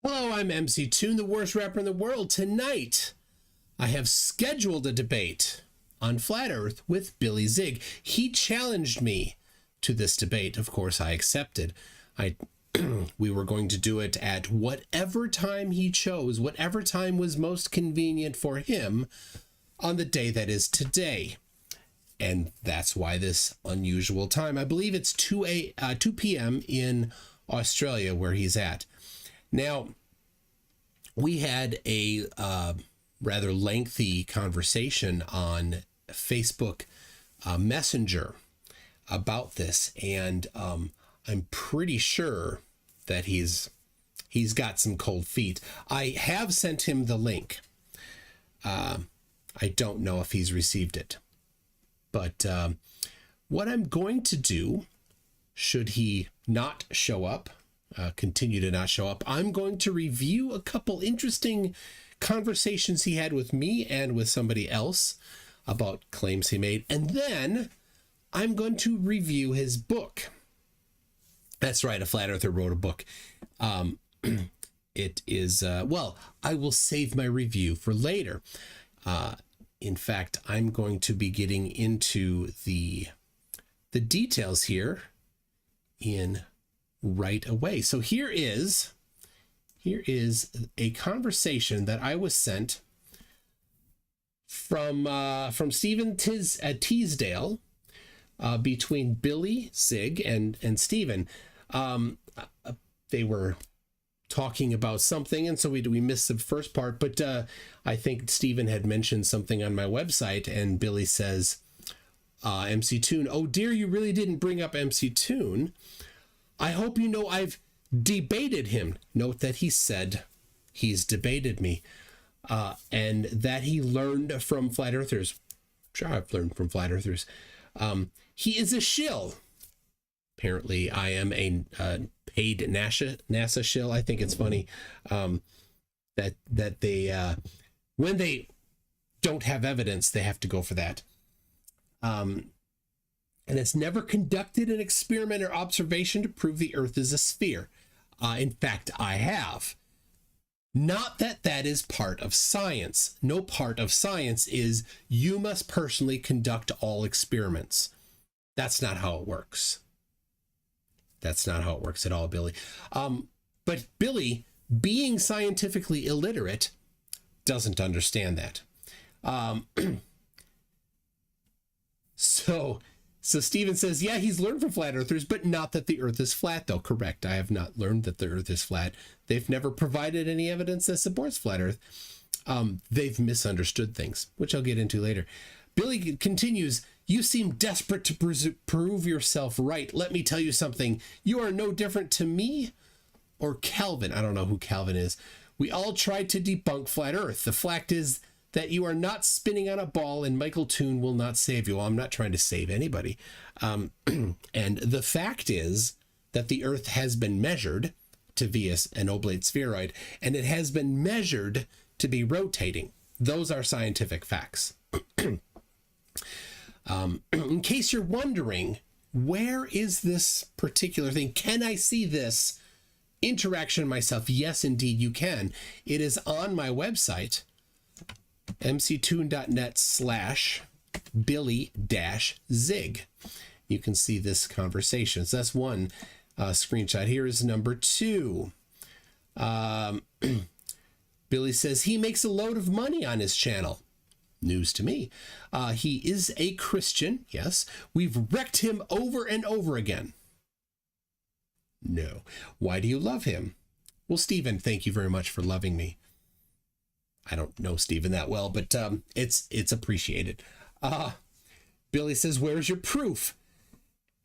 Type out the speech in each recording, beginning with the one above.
Hello, I'm MC Toon, the worst rapper in the world. Tonight, I have scheduled a debate on Flat Earth with Billy Zig. He challenged me to this debate. Of course, I accepted. We were going to do it at whatever time he chose, whatever time was most convenient for him on the day that is today. And that's why this unusual time. I believe it's 2 p.m. in Australia where he's at. Now, we had a rather lengthy conversation on Facebook Messenger about this, and I'm pretty sure that he's got some cold feet. I have sent him the link. I don't know if he's received it, but what I'm going to do, should he not show up, continue to not show up, I'm going to review a couple interesting conversations he had with me and with somebody else about claims he made. And then I'm going to review his book. That's right. A flat earther wrote a book. It is, well, I will save my review for later. In fact, I'm going to be getting into the details here in right away. So here is a conversation that I was sent from Stephen Teasdale between Billy Zig and Stephen. They were talking about something, and so we missed the first part, but I think Stephen had mentioned something on my website, and Billy says, MC Toon, oh dear, you really didn't bring up MC Toon. I hope you know I've debated him. Note that he said he's debated me, and that he learned from flat earthers. Sure, I've learned from flat earthers. He is a shill. Apparently, I am a paid NASA shill. I think it's funny that they when they don't have evidence, they have to go for that. And it's never conducted an experiment or observation to prove the Earth is a sphere. In fact, I have. Not that is part of science. No part of science is you must personally conduct all experiments. That's not how it works. That's not how it works at all, Billy. But Billy, being scientifically illiterate, doesn't understand that. So Stephen says, yeah, he's learned from flat earthers, but not that the Earth is flat, though. Correct. I have not learned that the Earth is flat. They've never provided any evidence that supports flat Earth. They've misunderstood things, which I'll get into later. Billy continues, you seem desperate to prove yourself right. Let me tell you something. You are no different to me or Calvin. I don't know who Calvin is. We all tried to debunk flat Earth. The fact is that you are not spinning on a ball, and Michael Toon will not save you. Well, I'm not trying to save anybody. And the fact is that the Earth has been measured to be an oblate spheroid, and it has been measured to be rotating. Those are scientific facts. In case you're wondering, where is this particular thing? Can I see this interaction myself? Yes, indeed, you can. It is on my website, mctoon.net/Billy-Zig. You can see this conversation. So that's one screenshot. Here is number two. Billy says he makes a load of money on his channel. News to me. He is a Christian. Yes. We've wrecked him over and over again. No. Why do you love him? Well, Stephen, thank you very much for loving me. I don't know Stephen that well, but it's appreciated. Billy says, where's your proof?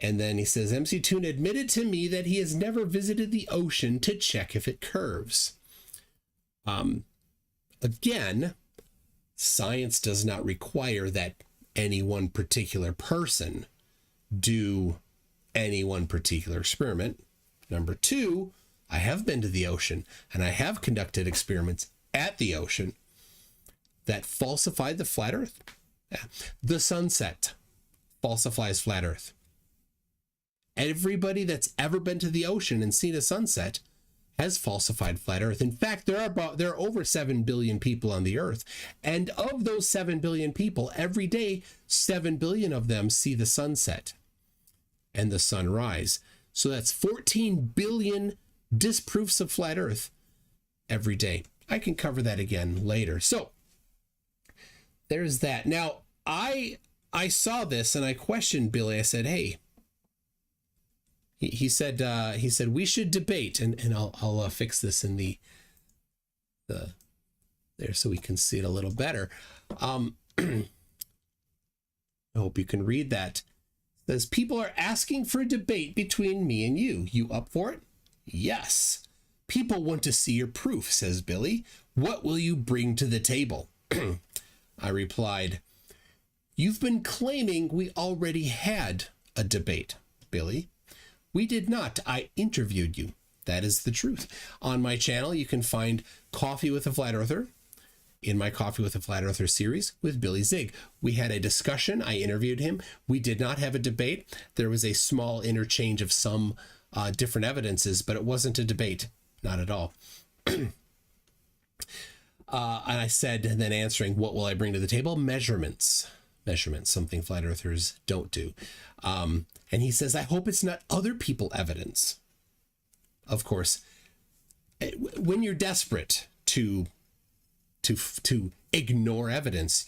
And then he says, MC Toon admitted to me that he has never visited the ocean to check if it curves. Again, science does not require that any one particular person do any one particular experiment. Number two, I have been to the ocean, and I have conducted experiments at the ocean that falsified the flat Earth. The sunset falsifies flat Earth. Everybody that's ever been to the ocean and seen a sunset has falsified flat Earth. In fact, there are over 7 billion people on the Earth, and of those 7 billion people, every day 7 billion of them see the sunset and the sunrise. So that's 14 billion disproofs of flat Earth every day. I can cover that again later. So there's that. Now, I saw this and I questioned Billy. I said, hey, he said we should debate, and I'll fix this in the there so we can see it a little better. I hope you can read that. It says, people are asking for a debate between me and you. You up for it? Yes. People want to see your proof, says Billy. What will you bring to the table? I replied, you've been claiming we already had a debate, Billy. We did not. I interviewed you. That is the truth. On my channel, you can find Coffee with a Flat Earther in my Coffee with a Flat Earther series with Billy Zig. We had a discussion. I interviewed him. We did not have a debate. There was a small interchange of some different evidences, but it wasn't a debate. Not at all. And I said, and then answering, what will I bring to the table? Measurements, something flat earthers don't do. And he says, I hope it's not other people evidence. Of course, when you're desperate to ignore evidence,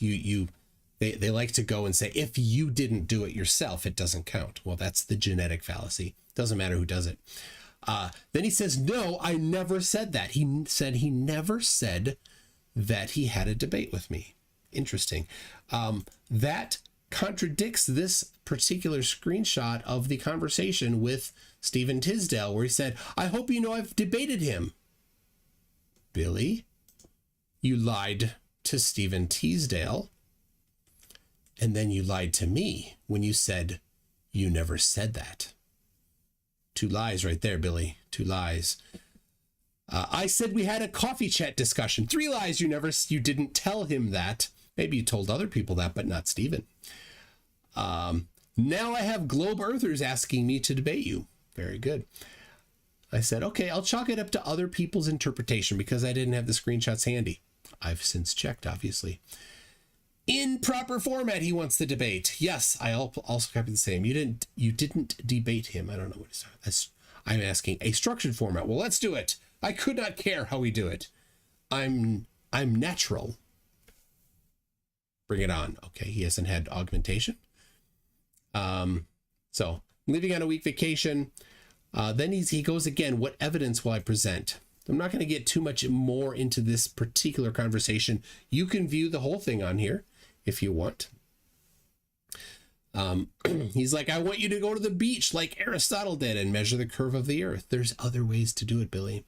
they like to go and say, if you didn't do it yourself, it doesn't count. Well, that's the genetic fallacy. Doesn't matter who does it. Then he says, no, I never said that. He said he never said that he had a debate with me. Interesting. That contradicts this particular screenshot of the conversation with Stephen Tisdale, where he said, I hope you know I've debated him. Billy, you lied to Stephen Tisdale, and then you lied to me when you said you never said that. 2 lies right there, Billy. 2 lies. I said we had a coffee chat discussion. 3 lies. You didn't tell him that. Maybe you told other people that, but not Stephen. Now I have Globe Earthers asking me to debate you. Very good. I said, okay, I'll chalk it up to other people's interpretation because I didn't have the screenshots handy. I've since checked, obviously. In proper format, he wants the debate. Yes, I also copied the same. You didn't debate him. I don't know what he's talking. I'm asking a structured format. Well, let's do it. I could not care how we do it. I'm natural. Bring it on. Okay, he hasn't had augmentation. So leaving on a week vacation. Then he goes again. What evidence will I present? I'm not going to get too much more into this particular conversation. You can view the whole thing on here if you want. He's like, I want you to go to the beach like Aristotle did and measure the curve of the earth. There's other ways to do it, Billy.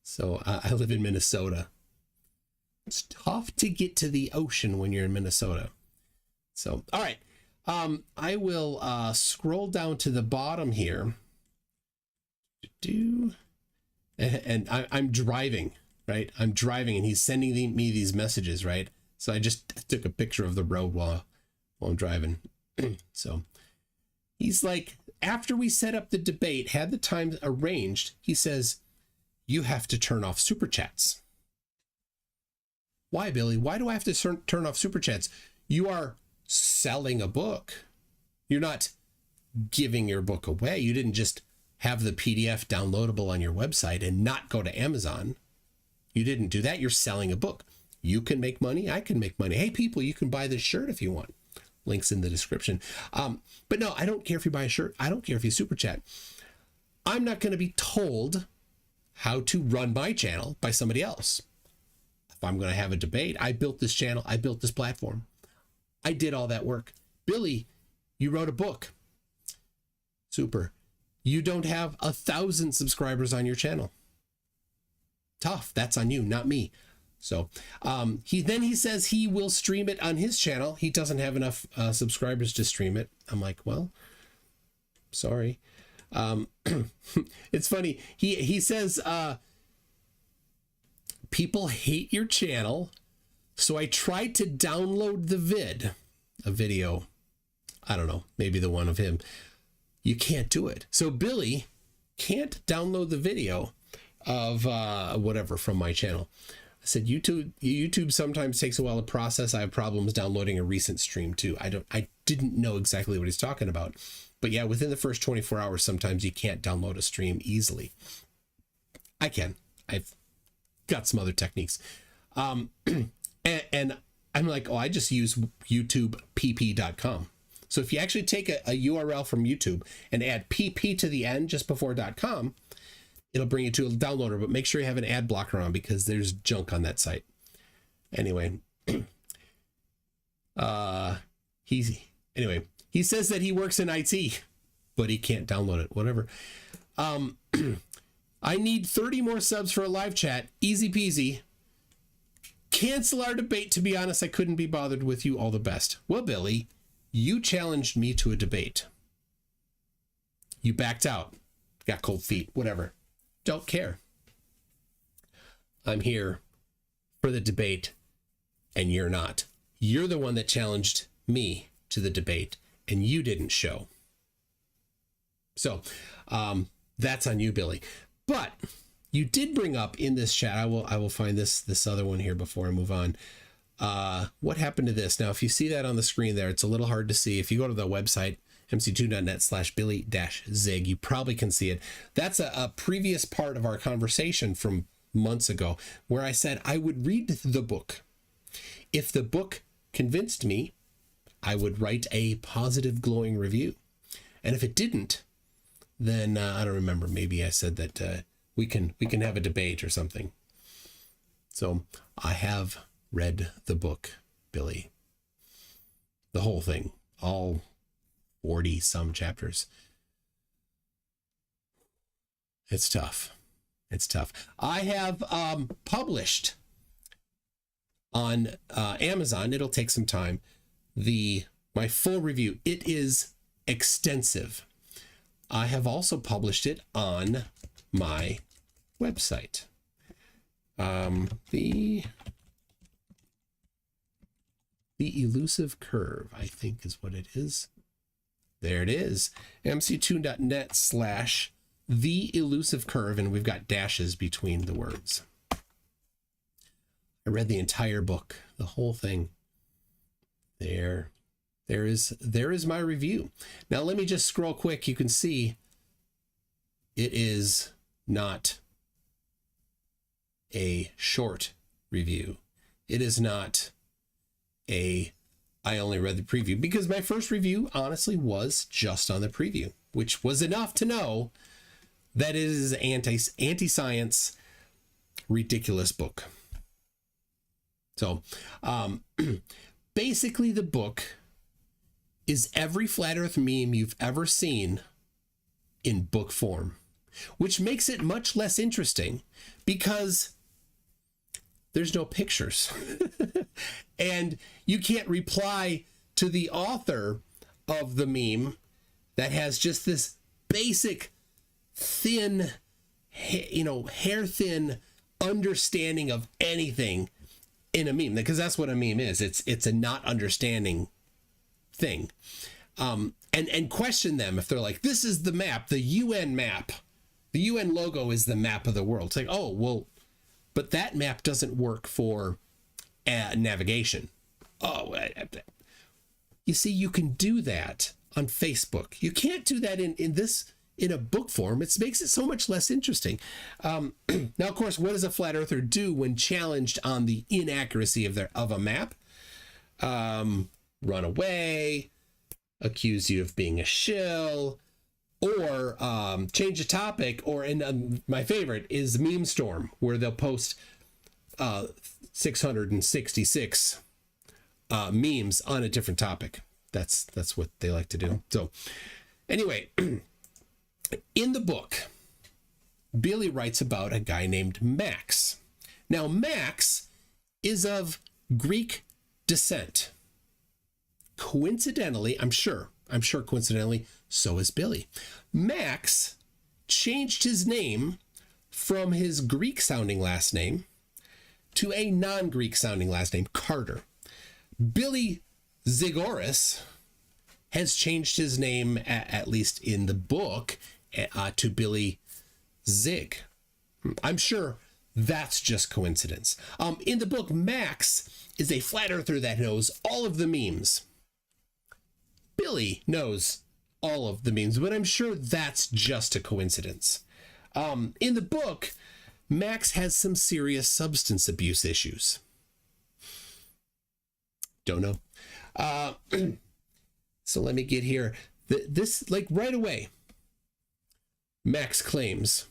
So I live in Minnesota. It's tough to get to the ocean when you're in Minnesota. So, all right. I will scroll down to the bottom here. And I'm driving, right? I'm driving and he's sending me these messages, right? So I just took a picture of the road while I'm driving. So he's like, after we set up the debate, had the time arranged, he says, you have to turn off super chats. Why, Billy? Why do I have to turn off super chats? You are selling a book. You're not giving your book away. You didn't just have the PDF downloadable on your website and not go to Amazon. You didn't do that. You're selling a book. You can make money. I can make money. Hey, people, you can buy this shirt if you want. Links in the description. But no, I don't care if you buy a shirt. I don't care if you super chat. I'm not going to be told how to run my channel by somebody else. If I'm going to have a debate, I built this channel. I built this platform. I did all that work. Billy, you wrote a book. Super. You don't have 1,000 subscribers on your channel. Tough. That's on you, not me. So he says he will stream it on his channel. He doesn't have enough subscribers to stream it. I'm like, well, sorry. It's funny. He says people hate your channel, so I tried to download the a video. I don't know, maybe the one of him. You can't do it. So Billy can't download the video of whatever from my channel. I said YouTube sometimes takes a while to process. I have problems downloading a recent stream too. I didn't know exactly what he's talking about, but yeah, within the first 24 hours, sometimes you can't download a stream easily. I can. I've got some other techniques. And I'm like, oh, I just use YouTubepp.com. So if you actually take a URL from YouTube and add pp to the end just before .com, it'll bring you to a downloader, but make sure you have an ad blocker on because there's junk on that site. Anyway, he says that he works in IT, but he can't download it, whatever. I need 30 more subs for a live chat. Easy peasy. Cancel our debate. To be honest, I couldn't be bothered with you. All the best. Well, Billy, you challenged me to a debate. You backed out. Got cold feet. Whatever. Don't care. I'm here for the debate, and you're not. You're the one that challenged me to the debate, and you didn't show. So that's on you, Billy. But you did bring up in this chat, I will find this other one here before I move on. What happened to this? Now, if you see that on the screen there, it's a little hard to see. If you go to the website, mc2.net/Billy-Zig, you probably can see it. That's a previous part of our conversation from months ago where I said I would read the book. If the book convinced me, I would write a positive, glowing review. And if it didn't, then I don't remember. Maybe I said that we can have a debate or something. So I have read the book, Billy. The whole thing, all 40 some chapters. It's tough. It's tough. I have published on Amazon. It'll take some time. My full review. It is extensive. I have also published it on my website. The Elusive Curve, I think is what it is. There it is. mc2.net/The Elusive Curve, and we've got dashes between the words. I read the entire book, the whole thing. There is my review. Now let me just scroll quick. You can see it is not a short review. It is not I only read the preview, because my first review honestly was just on the preview, which was enough to know that it is an anti-science, ridiculous book. So basically the book is every flat earth meme you've ever seen in book form, which makes it much less interesting because there's no pictures and you can't reply to the author of the meme that has just this basic thin, hair thin understanding of anything in a meme, because that's what a meme is. It's a not understanding thing. And question them if they're like, this is the map, the UN map. The UN logo is the map of the world. It's like, oh, well, but that map doesn't work for navigation. Oh, you see, you can do that on Facebook. You can't do that in a book form. It makes it so much less interesting. Now, of course, what does a flat earther do when challenged on the inaccuracy of a map? Run away, accuse you of being a shill, or change the topic, or my favorite is Meme Storm, where they'll post 666 memes on a different topic. That's what they like to do. So anyway, in the book, Billy writes about a guy named Max. Now, Max is of Greek descent. Coincidentally, I'm sure coincidentally, so is Billy. Max changed his name from his Greek-sounding last name to a non-Greek sounding last name, Carter. Billy Zigoris has changed his name, at least in the book, to Billy Zig. I'm sure that's just coincidence. In the book, Max is a flat earther that knows all of the memes. Billy knows all of the memes, but I'm sure that's just a coincidence. In the book, Max has some serious substance abuse issues. Don't know. So let me get here. This, like right away, Max claims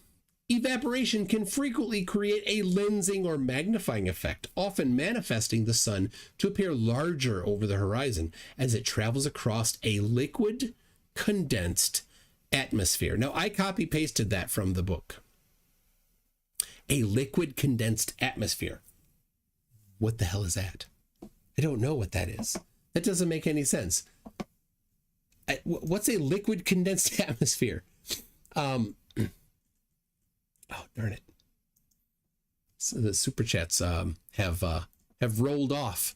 evaporation can frequently create a lensing or magnifying effect, often manifesting the sun to appear larger over the horizon as it travels across a liquid condensed atmosphere. Now, I copy pasted that from the book. A liquid condensed atmosphere. What the hell is that? I don't know what that is. That doesn't make any sense. What's a liquid condensed atmosphere? Oh, darn it. So the super chats have rolled off.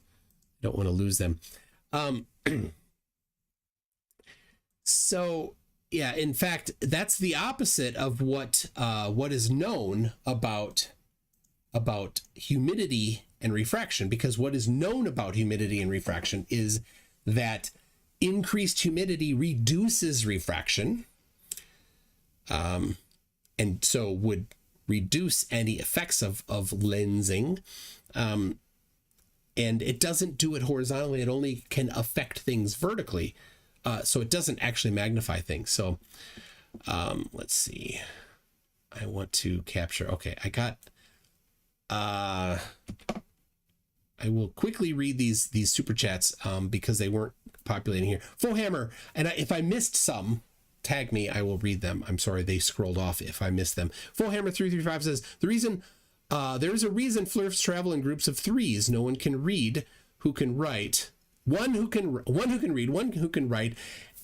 Don't want to lose them. So yeah, in fact, that's the opposite of what is known about humidity and refraction, because what is known about humidity and refraction is that increased humidity reduces refraction, and so would reduce any effects of lensing, and it doesn't do it horizontally. It only can affect things vertically, so it doesn't actually magnify things. So let's see. I want to capture. Okay, I got. I will quickly read these super chats because they weren't populating here. Fohammer, and if I missed some, tag me. I will read them. I'm sorry they scrolled off if I missed them. Fohammer 335 says the reason there is a reason flirts travel in groups of threes. No one can read who can write. One who can read, one who can write,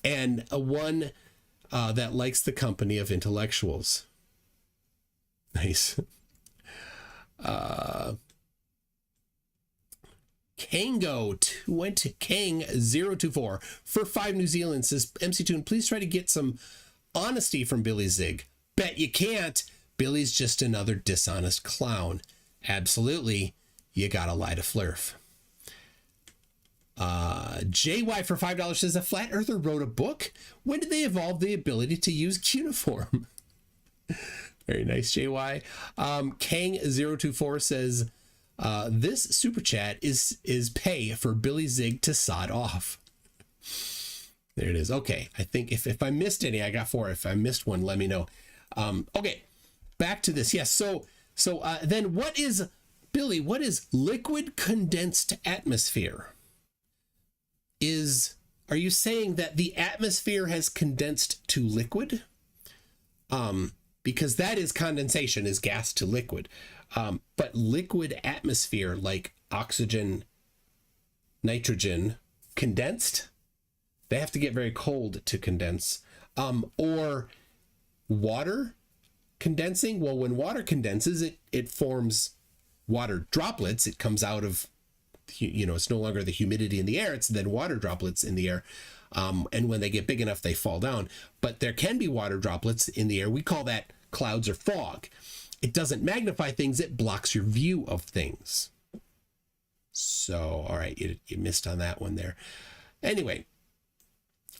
and one that likes the company of intellectuals. Nice. Kango went to Kang024 for 5 New Zealand says, MC Toon, please try to get some honesty from Billy Zig. Bet you can't. Billy's just another dishonest clown. Absolutely. You gotta lie to Flurf. JY for $5 says, a flat earther wrote a book. When did they evolve the ability to use cuneiform? Very nice, JY. Kang024 says, this super chat is pay for Billy Zig to sod off. There it is. Okay. I think if I missed any, I got 4. If I missed one, let me know. Okay. Back to this. Yes. So then what is, Billy, what is liquid condensed atmosphere? Are you saying that the atmosphere has condensed to liquid? Because that is condensation, is gas to liquid. But liquid atmosphere, like oxygen, nitrogen, condensed, they have to get very cold to condense. Or water condensing. Well, when water condenses, it forms water droplets. It comes out of, it's no longer the humidity in the air. It's then water droplets in the air. And when they get big enough, they fall down. But there can be water droplets in the air. We call that clouds or fog. It doesn't magnify things. It blocks your view of things. So, all right, you missed on that one there. Anyway,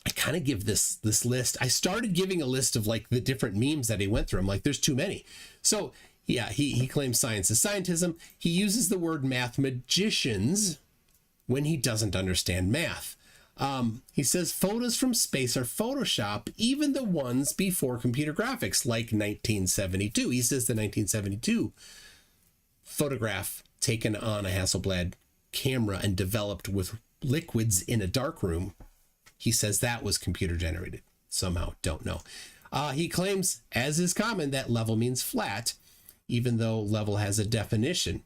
I kind of give this list. I started giving a list of like the different memes that he went through. I'm like, there's too many. So yeah, he claims science is scientism. He uses the word mathematicians when he doesn't understand math. He says photos from space are Photoshop, even the ones before computer graphics, like 1972. He says the 1972 photograph taken on a Hasselblad camera and developed with liquids in a darkroom, he says that was computer generated. Somehow, don't know. He claims, as is common, that level means flat, even though level has a definition.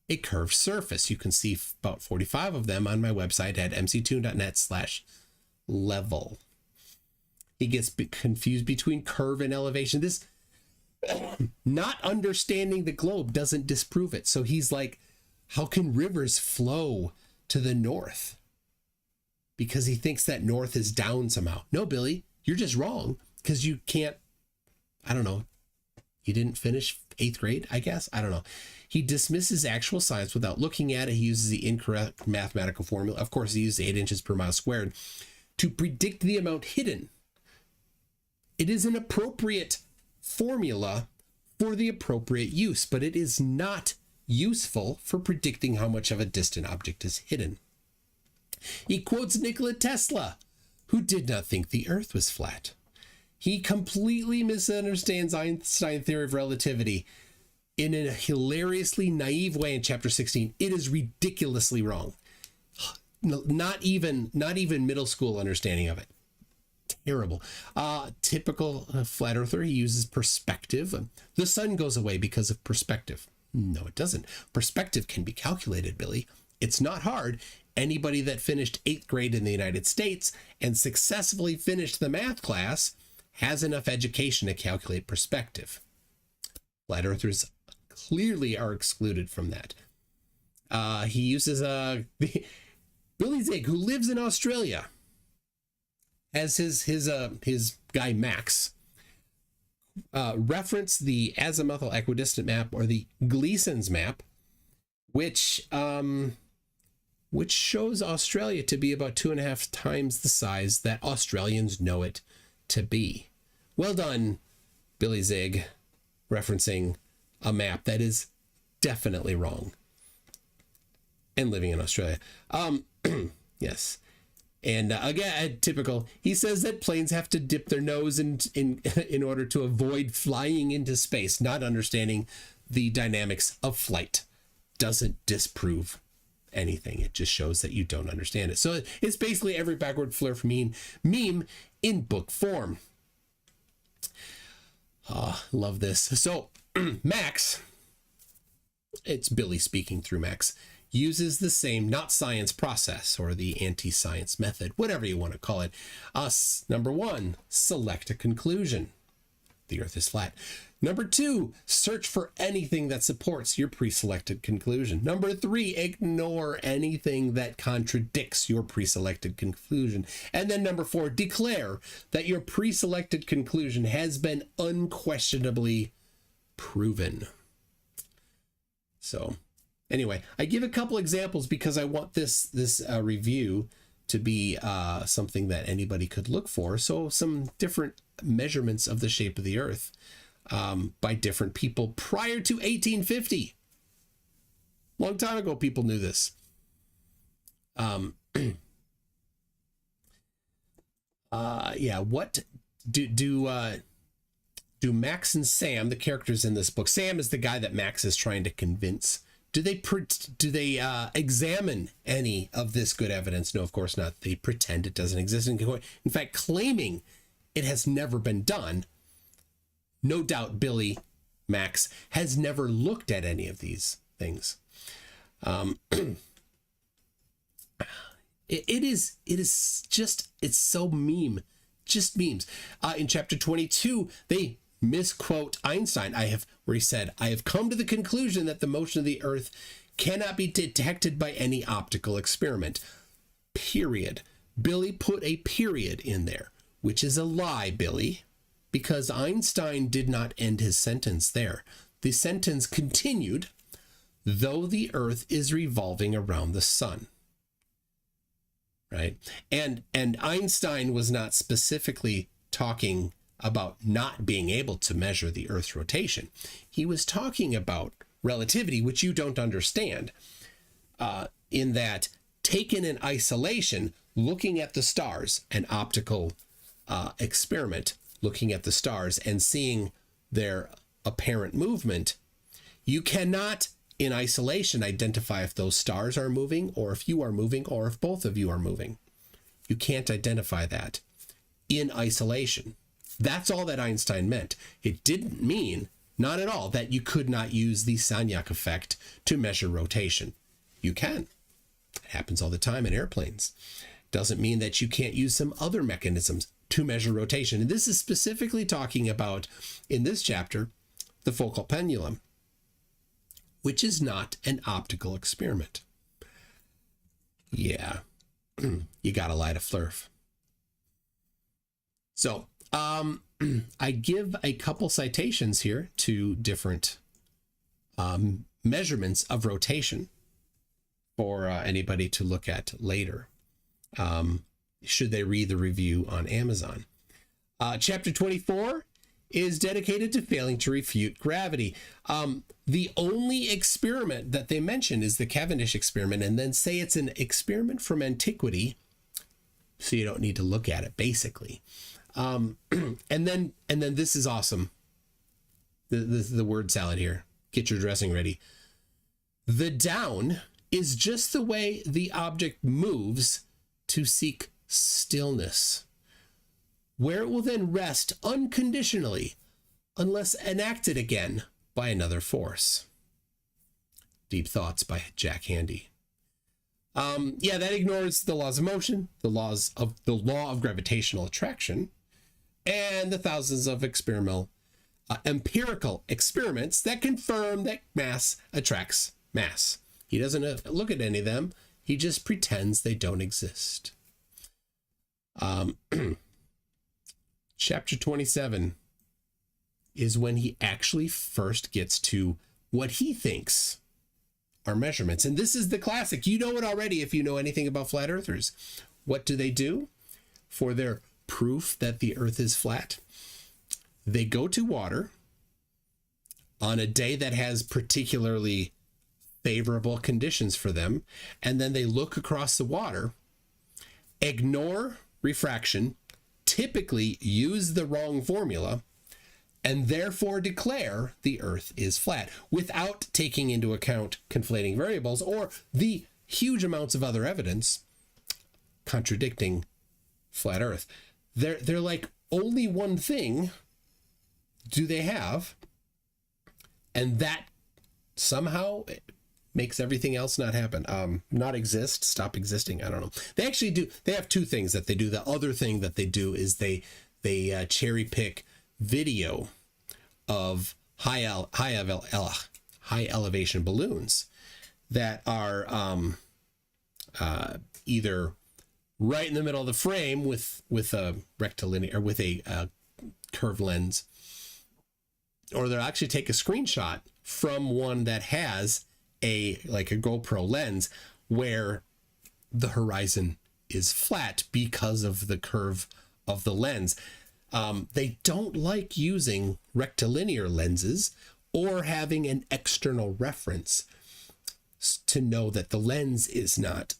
A curved surface. You can see about 45 of them on my website at mctoon.net/level. He gets confused between curve and elevation. This not understanding the globe doesn't disprove it. So he's like, how can rivers flow to the north? Because he thinks that north is down somehow. No, Billy, you're just wrong because you can't, I don't know, You didn't finish 8th grade, I guess. I don't know. He dismisses actual science without looking at it. He uses the incorrect mathematical formula. Of course, he used 8 inches per mile squared to predict the amount hidden. It is an appropriate formula for the appropriate use, but it is not useful for predicting how much of a distant object is hidden. He quotes Nikola Tesla, who did not think the Earth was flat. He completely misunderstands Einstein's theory of relativity in a hilariously naive way in chapter 16. It is ridiculously wrong. Not even middle school understanding of it. Terrible. Typical flat earther, he uses perspective. The sun goes away because of perspective. No, it doesn't. Perspective can be calculated, Billy. It's not hard. Anybody that finished 8th grade in the United States and successfully finished the math class has enough education to calculate perspective. Flat earthers clearly are excluded from that. He uses Billy Zig, who lives in Australia, as his guy Max reference the azimuthal equidistant map, or the Gleason's map, which shows Australia to be about 2.5 times the size that Australians know it to be. Well done, Billy Zig, referencing a map that is definitely wrong. And living in Australia. Yes. And again, typical, he says that planes have to dip their nose in order to avoid flying into space. Not understanding the dynamics of flight doesn't disprove anything. It just shows that you don't understand it. So it's basically every backward flurf meme in book form. Love this. So Max, it's Billy speaking through Max, uses the same not science process, or the anti-science method, whatever you want to call it. Number 1, select a conclusion. The Earth is flat. Number 2, search for anything that supports your pre-selected conclusion. Number 3, ignore anything that contradicts your pre-selected conclusion. And then number 4, declare that your pre-selected conclusion has been unquestionably proven. So anyway, I give a couple examples because I want this review to be something that anybody could look for. So some different measurements of the shape of the Earth by different people prior to 1850. Long time ago, people knew this. Yeah. What do Max and Sam, the characters in this book? Sam is the guy that Max is trying to convince. Do they examine any of this good evidence? No, of course not. They pretend it doesn't exist. In fact, claiming it has never been done. No doubt Billy Max has never looked at any of these things. It's so meme, just memes. In chapter 22, they misquote Einstein, where he said, "I have come to the conclusion that the motion of the Earth cannot be detected by any optical experiment." Period. Billy put a period in there, which is a lie, Billy, because Einstein did not end his sentence there. The sentence continued, "though the Earth is revolving around the sun." Right? And Einstein was not specifically talking about not being able to measure the Earth's rotation. He was talking about relativity, which you don't understand, in that taken in isolation, looking at the stars, an optical experiment, looking at the stars and seeing their apparent movement, you cannot in isolation identify if those stars are moving, or if you are moving, or if both of you are moving. You can't identify that in isolation. That's all that Einstein meant. It didn't mean, not at all, that you could not use the Sagnac effect to measure rotation. You can. It happens all the time in airplanes. Doesn't mean that you can't use some other mechanisms to measure rotation. And this is specifically talking about, in this chapter, the focal pendulum, which is not an optical experiment. Yeah, you gotta lie to Flurf. So, I give a couple citations here to different measurements of rotation for anybody to look at later, should they read the review on Amazon. Chapter 24 is dedicated to failing to refute gravity. The only experiment that they mention is the Cavendish experiment, and then say it's an experiment from antiquity, so you don't need to look at it, basically. And then this is awesome. The word salad here. Get your dressing ready. The down is just the way the object moves to seek stillness, where it will then rest unconditionally unless enacted again by another force. Deep Thoughts by Jack Handey. That ignores the laws of motion, the law of gravitational attraction, and the thousands of empirical experiments that confirm that mass attracts mass. He doesn't look at any of them. He just pretends they don't exist. Chapter 27 is when he actually first gets to what he thinks are measurements. And this is the classic. You know it already if you know anything about flat earthers. What do they do for their proof that the earth is flat? They go to water on a day that has particularly favorable conditions for them, and then they look across the water, ignore refraction, typically use the wrong formula, and therefore declare the earth is flat without taking into account conflating variables or the huge amounts of other evidence contradicting flat earth. They're like, only one thing do they have, and that somehow makes everything else not happen, not exist, stop existing. I don't know. They actually do. They have two things that they do. The other thing that they do is they cherry pick video of high elevation balloons that are either right in the middle of the frame with a rectilinear or with a curved lens, or they'll actually take a screenshot from one that has a GoPro lens where the horizon is flat because of the curve of the lens. They don't like using rectilinear lenses or having an external reference to know that the lens is not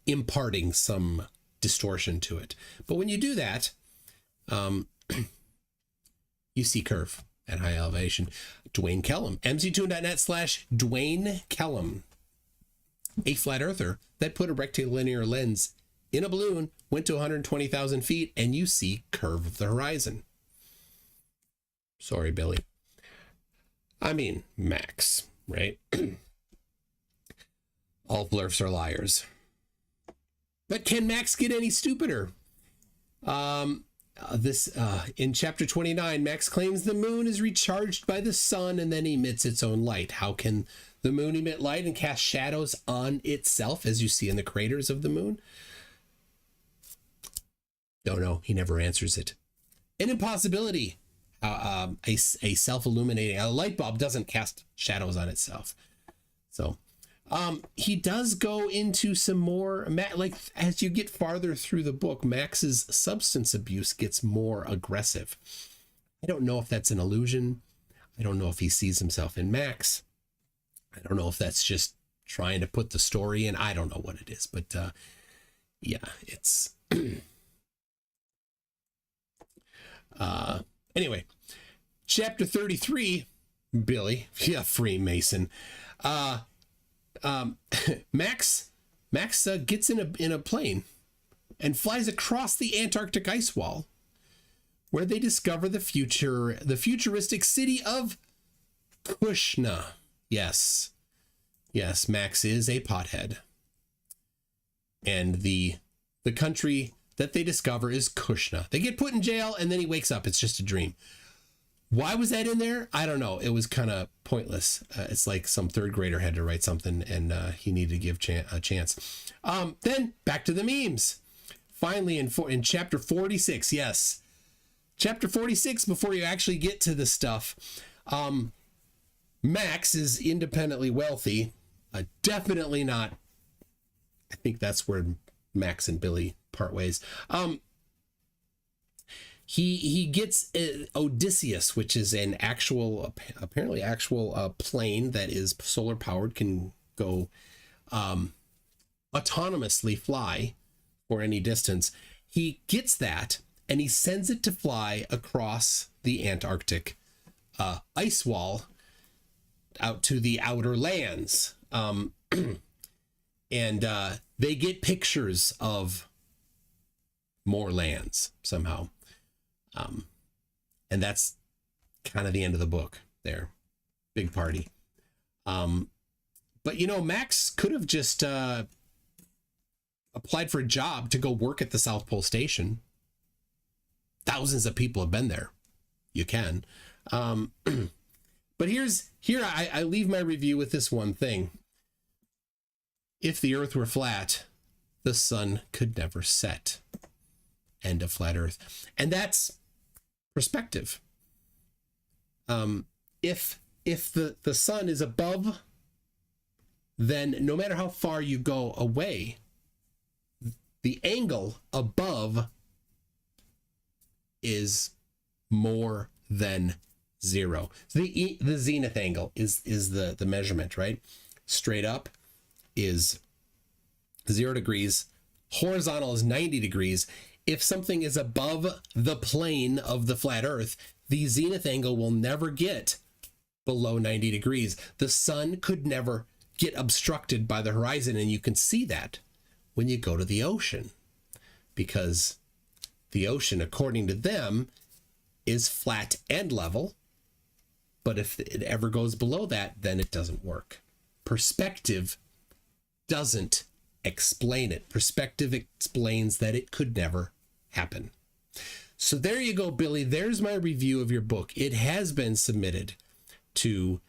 imparting some distortion to it. But when you do that, you see curve at high elevation. Dwayne Kellum, mctune.net/Dwayne Kellum, a flat earther that put a rectilinear lens in a balloon, went to 120,000 feet, and you see curve of the horizon. Sorry, Billy. I mean, Max, right? All blurfs are liars. But can Max get any stupider? In chapter 29, Max claims the moon is recharged by the sun and then emits its own light. How can the moon emit light and cast shadows on itself, as you see in the craters of the moon? Don't know. He never answers it. An impossibility. A self-illuminating, a light bulb doesn't cast shadows on itself. So he does go into some more, like as you get farther through the book, Max's substance abuse gets more aggressive. I don't know if that's an illusion. I don't know if he sees himself in Max. I don't know if that's just trying to put the story in. I don't know what it is, but it's anyway, chapter 33, Billy, Freemason. Max gets in a plane and flies across the Antarctic ice wall, where they discover the futuristic city of Kushna. Yes, Max is a pothead, and the country that they discover is Kushna. They get put in jail, and then he wakes up. It's just a dream. Why was that in there? I don't know. It was kind of pointless. It's like some third grader had to write something, and he needed to give a chance. Then back to the memes. Finally, in chapter 46, yes, chapter 46, before you actually get to the stuff, Max is independently wealthy. Definitely not. I think that's where Max and Billy part ways. He gets Odysseus, which is an apparently actual plane that is solar powered, can go autonomously fly for any distance. He gets that and he sends it to fly across the Antarctic ice wall out to the outer lands. And they get pictures of more lands somehow. And that's kind of the end of the book there. Big party. But, Max could have just applied for a job to go work at the South Pole Station. Thousands of people have been there. You can. But here I leave my review with this one thing. If the Earth were flat, the sun could never set. End of Flat Earth. And that's perspective. If the sun is above, then no matter how far you go away, the angle above is more than zero. So the zenith angle is the measurement, right? Straight up is 0 degrees. Horizontal is 90 degrees. If something is above the plane of the flat Earth, the zenith angle will never get below 90 degrees. The sun could never get obstructed by the horizon, and you can see that when you go to the ocean, because the ocean, according to them, is flat and level. But if it ever goes below that, then it doesn't work. Perspective doesn't explain it. Perspective explains that it could never happen. So there you go, Billy. There's my review of your book. It has been submitted to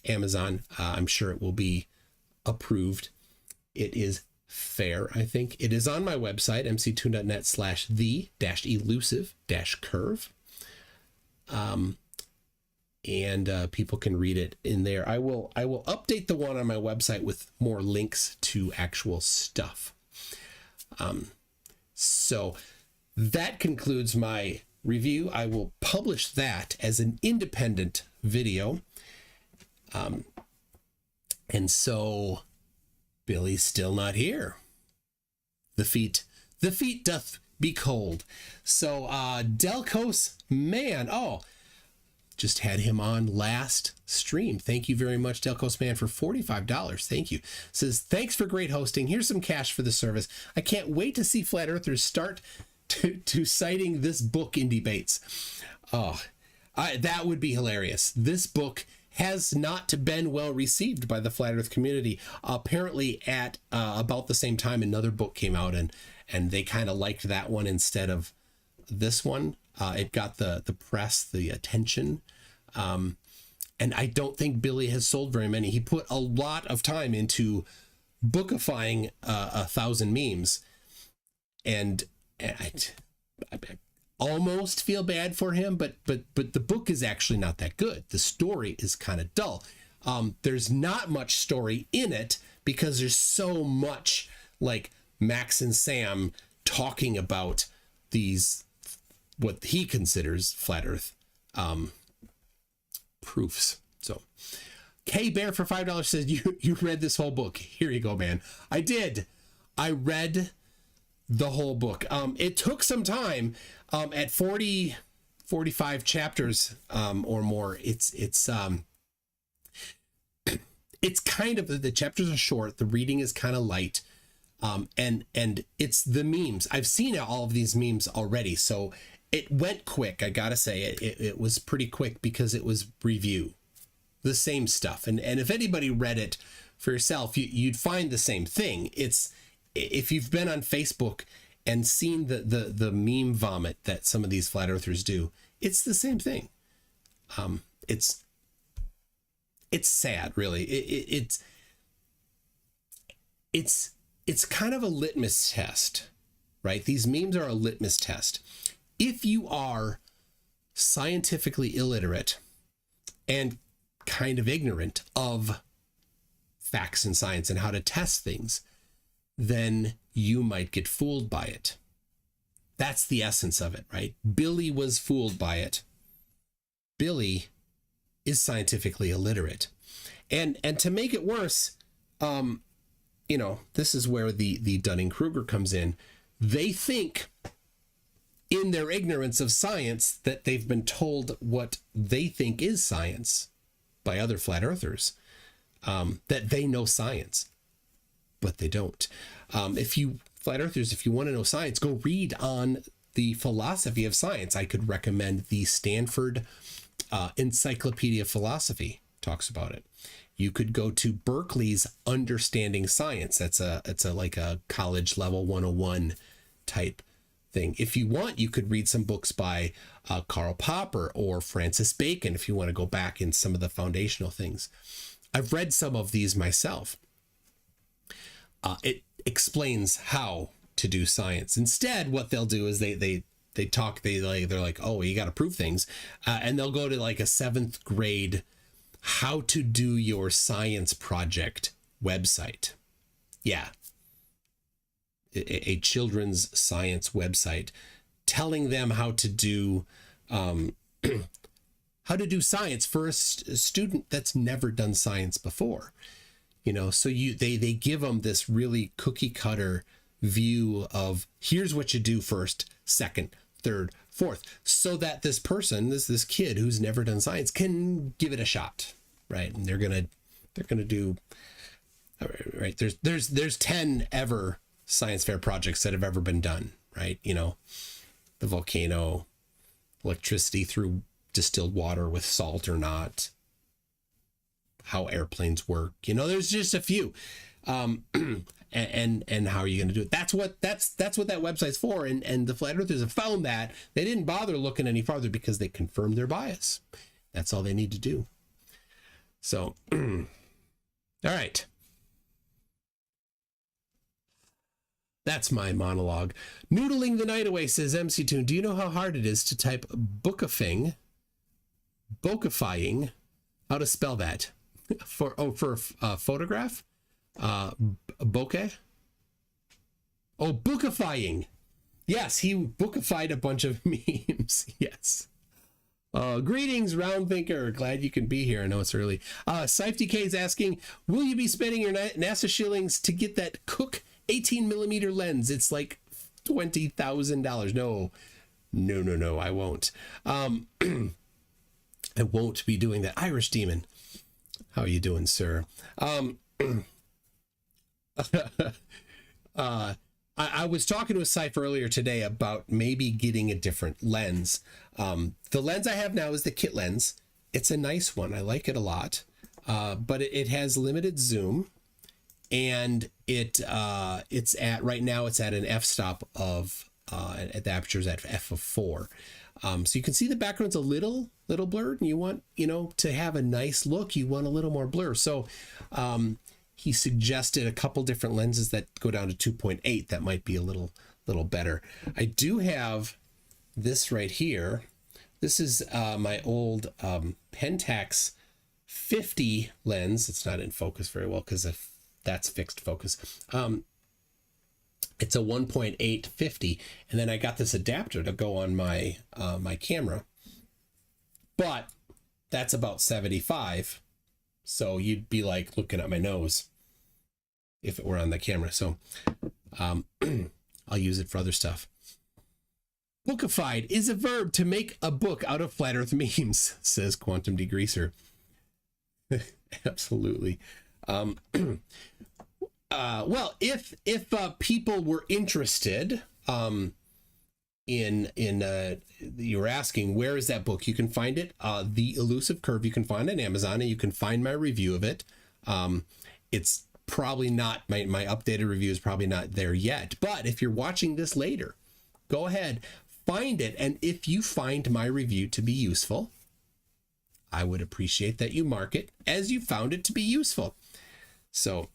Amazon. I'm sure it will be approved. It is fair, I think. It is on my website, mctoon.net/the-elusive-curve. And people can read it in there. I will update the one on my website with more links to actual stuff. So that concludes my review. I will publish that as an independent video. And so Billy's still not here. The feet doth be cold. So Delcos Man, just had him on last stream. Thank you very much, Delcos Man, for $45. Thank you. Says, thanks for great hosting. Here's some cash for the service. I can't wait to see flat earthers start to citing this book in debates. That would be hilarious. This book has not been well received by the flat earth community. Apparently at about the same time, another book came out and they kind of liked that one instead of this one. It got the press, the attention. And I don't think Billy has sold very many. He put a lot of time into bookifying 1,000 memes. And I almost feel bad for him, but the book is actually not that good. The story is kind of dull. There's not much story in it because there's so much like Max and Sam talking about these, what he considers flat earth proofs. So K Bear for $5 says, you read this whole book. Here you go, man. I did. I read the whole book. It took some time. At 45 chapters or more, it's kind of, the chapters are short, the reading is kind of light, and it's the memes. I've seen all of these memes already, so it went quick. I gotta say it was pretty quick because it was review, the same stuff, and if anybody read it for yourself, you'd find the same thing. It's, if you've been on Facebook and seen the meme vomit that some of these flat earthers do, it's the same thing. It's sad, really. It's kind of a litmus test, right? These memes are a litmus test. if you are scientifically illiterate and kind of ignorant of facts in science and how to test things, then you might get fooled by it. That's the essence of it, right? Billy was fooled by it. Billy is scientifically illiterate. And to make it worse, this is where the Dunning-Kruger comes in. They think in their ignorance of science that they've been told what they think is science by other flat earthers, that they know science, but they don't. Flat earthers, if you want to know science, go read on the philosophy of science. I could recommend the Stanford Encyclopedia of Philosophy, talks about it. You could go to Berkeley's Understanding Science. It's like a college level 101 type thing. If you want, you could read some books by Karl Popper or Francis Bacon if you want to go back in some of the foundational things. I've read some of these myself. It explains how to do science. Instead, what they'll do is they're like, oh, you got to prove things, and they'll go to like a 7th grade how to do your science project website. Yeah. A children's science website telling them how to do science for a student that's never done science before. So they give them this really cookie cutter view of here's what you do first, second, third, fourth, so that this person, this kid who's never done science can give it a shot, right? And they're gonna do right. There's 10 ever science fair projects that have ever been done, right? The volcano, electricity through distilled water with salt or not, how airplanes work. There's just a few. And how are you going to do it? That's what that website's for. And the flat earthers have found that they didn't bother looking any farther because they confirmed their bias. That's all they need to do. So, all right. That's my monologue. Noodling the night away, says MC Toon. Do you know how hard it is to type bookifying? How to spell that? For photograph? Bokeh? Oh, bookifying. Yes, he bookified a bunch of memes. Yes. Greetings, Round Thinker. Glad you can be here. I know it's early. Safety K is asking, will you be spending your NASA shillings to get that Cook 18mm lens? It's like $20,000. No, I won't. I won't be doing that. Irish Demon. How are you doing, sir? I was talking to a Cypher earlier today about maybe getting a different lens. The lens I have now is the kit lens. It's a nice one. I like it a lot. But it has limited zoom, and it's at right now it's at an f-stop of at the aperture is at f of 4. So you can see the background's a little blurred, and you want to have a nice look. You want a little more blur. So he suggested a couple different lenses that go down to 2.8 that might be a little better. I do have this right here. This is my old Pentax 50 lens. It's not in focus very well because that's fixed focus. It's a 1.8 50, and then I got this adapter to go on my my camera, but that's about 75. So you'd be like looking at my nose if it were on the camera. So I'll use it for other stuff. Bookified is a verb to make a book out of flat earth memes, says Quantum Degreaser. Absolutely. Well, if people were interested in you were asking, where is that book? You can find it, The Elusive Curve. You can find it on Amazon, and you can find my review of it. It's probably not, my updated review is probably not there yet. But if you're watching this later, go ahead, find it. And if you find my review to be useful, I would appreciate that you mark it as you found it to be useful. So,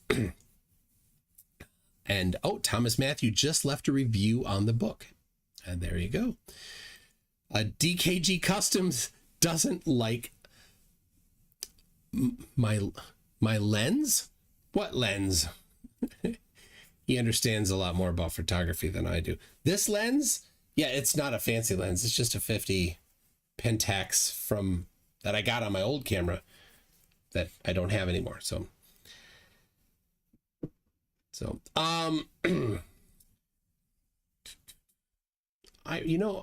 and Thomas Matthew just left a review on the book. And there you go. DKG Customs doesn't like my lens. What lens? He understands a lot more about photography than I do. This lens, yeah, it's not a fancy lens. It's just a 50 Pentax from that I got on my old camera that I don't have anymore. So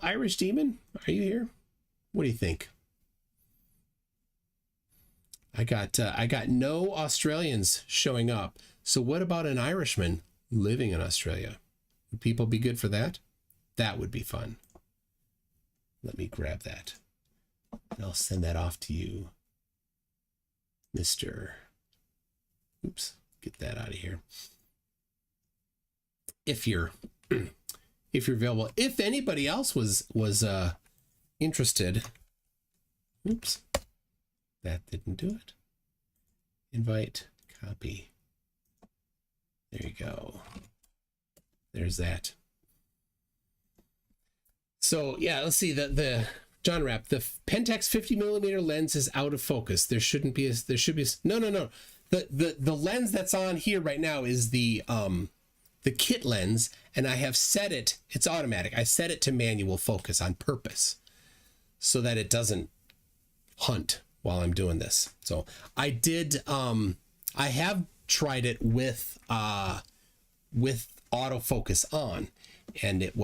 Irish Demon, are you here? What do you think? I got no Australians showing up. So what about an Irishman living in Australia? Would people be good for that? That would be fun. Let me grab that. And I'll send that off to you, Mr. Oops, get that out of here. If you're available, if anybody else was interested. Oops, that didn't do it. Invite, copy. There you go. There's that. So yeah, let's see the John Rapp. The Pentax 50mm lens is out of focus. There should be no. The lens that's on here right now is the kit lens, and I have set it. It's automatic. I set it to manual focus on purpose, so that it doesn't hunt while I'm doing this. So I did. I have tried it with autofocus on, and it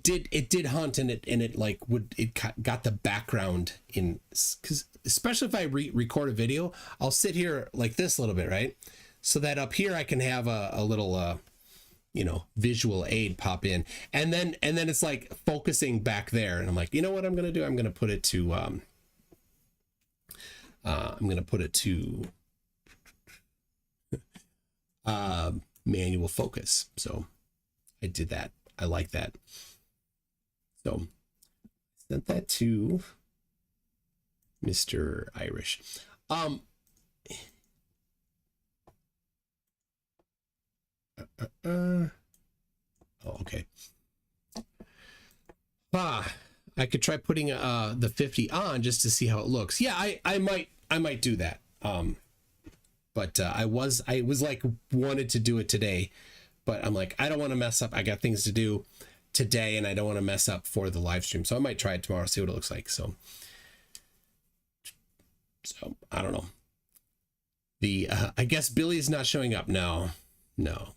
did hunt, and it got the background in, because especially if I record a video, I'll sit here like this a little bit, right? So that up here I can have a little visual aid pop in, and then it's like focusing back there, and I'm like, you know what I'm gonna do? I'm gonna put it to manual focus. So I did that. I like that. So sent that to Mr. Irish. Oh, okay. I could try putting the 50 on just to see how it looks. Yeah, I might do that. But I was like wanted to do it today, but I'm like, I don't want to mess up. I got things to do today, and I don't want to mess up for the live stream. So I might try it tomorrow, see what it looks like. So I don't know. I guess Billy's not showing up. No,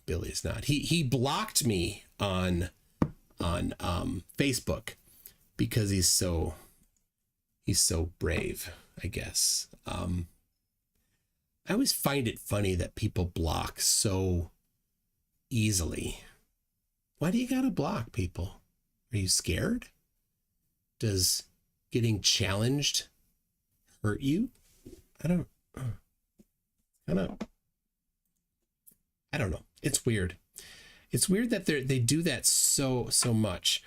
Billy's not. He blocked me on Facebook because he's so brave, I guess. I always find it funny that people block so easily. Why do you gotta block people? Are you scared? Does getting challenged hurt you? I don't know. It's weird. It's weird that they do that so much.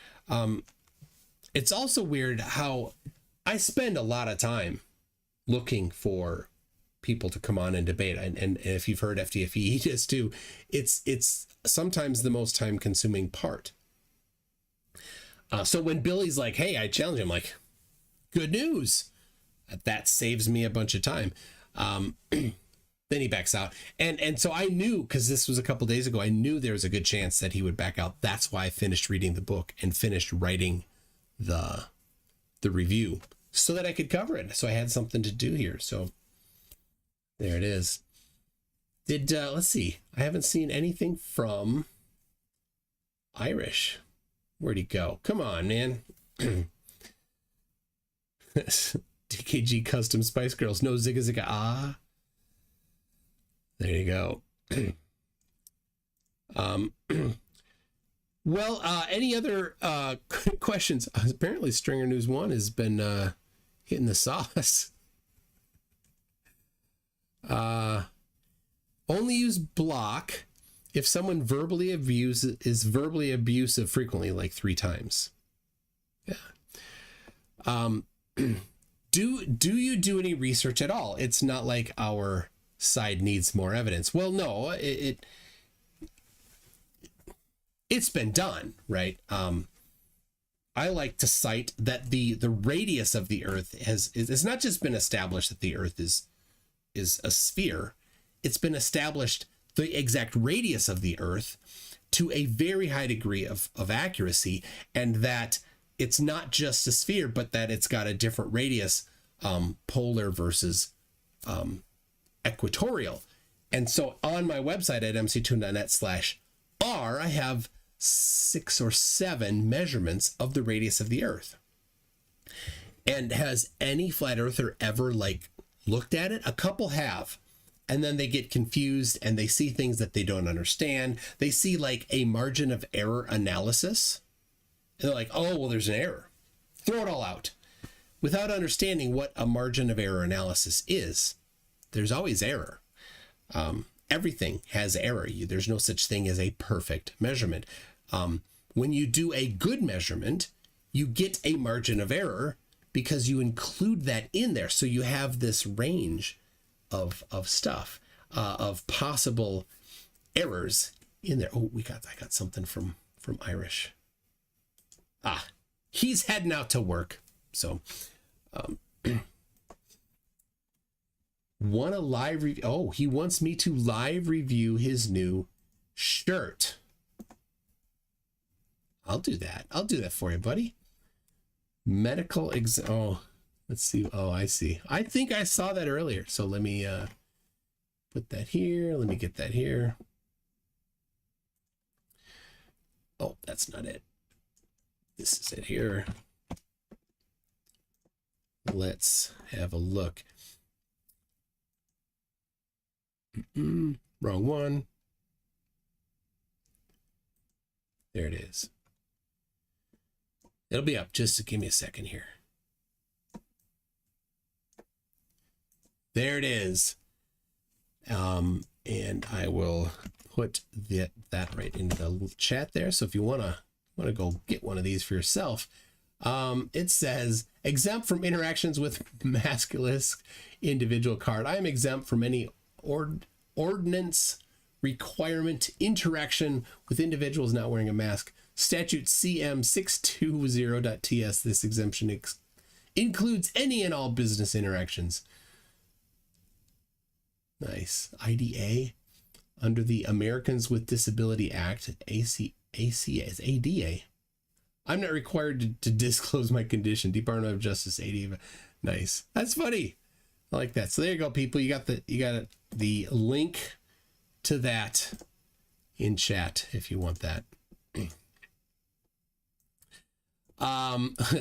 It's also weird how I spend a lot of time looking for people to come on and debate, and if you've heard FDFE, he does too. It's sometimes the most time consuming part. So when Billy's like, hey, I challenge him, like, good news, that saves me a bunch of time. Then he backs out, and so I knew, because this was a couple days ago, I knew there was a good chance that he would back out. That's why I finished reading the book and finished writing the review so that I could cover it. So I had something to do here. So there it is. Let's see. I haven't seen anything from Irish. Where'd he go? Come on, man. DKG Custom Spice Girls. No zigga zigga. Ah. There you go. Well, any other questions? Apparently Stringer News 1 has been hitting the sauce. Only use block if someone is verbally abusive frequently, like 3 times. Yeah. Do you do any research at all? It's not like our side needs more evidence. Well, no, it's been done, right? I like to cite that the radius of the Earth it's not just been established that the Earth is a sphere. It's been established the exact radius of the Earth to a very high degree of accuracy, and that it's not just a sphere, but that it's got a different radius, polar versus equatorial. And so on my website at mctoon.net/r, I have 6 or 7 measurements of the radius of the Earth. And has any flat earther ever looked at it? A couple have. And then they get confused and they see things that they don't understand. They see a margin of error analysis. And they're like, oh, well, there's an error. Throw it all out. Without understanding what a margin of error analysis is. There's always error. Everything has error. There's no such thing as a perfect measurement. When you do a good measurement, you get a margin of error because you include that in there. So you have this range of stuff, of possible errors in there. Oh, I got something from Irish. He's heading out to work. So, want a live review? Oh, he wants me to live review his new shirt. I'll do that. I'll do that for you, buddy. Medical exam. Oh, let's see. Oh, I see. I think I saw that earlier. So let me put that here. Let me get that here. Oh, that's not it. This is it here. Let's have a look. Wrong one. There it is. It'll be up. Just give me a second here. There it is. And I will put that right into the chat there. So if you want to go get one of these for yourself, it says exempt from interactions with maskless individual card. I am exempt from any ordinance requirement interaction with individuals not wearing a mask. Statute CM 620.ts. This exemption includes any and all business interactions. Nice. IDA under the Americans with Disability Act, ACA is ADA. I'm not required to disclose my condition. Department of Justice ADA. Nice. That's funny. I like that. So there you go, people. You got the link to that in chat if you want that.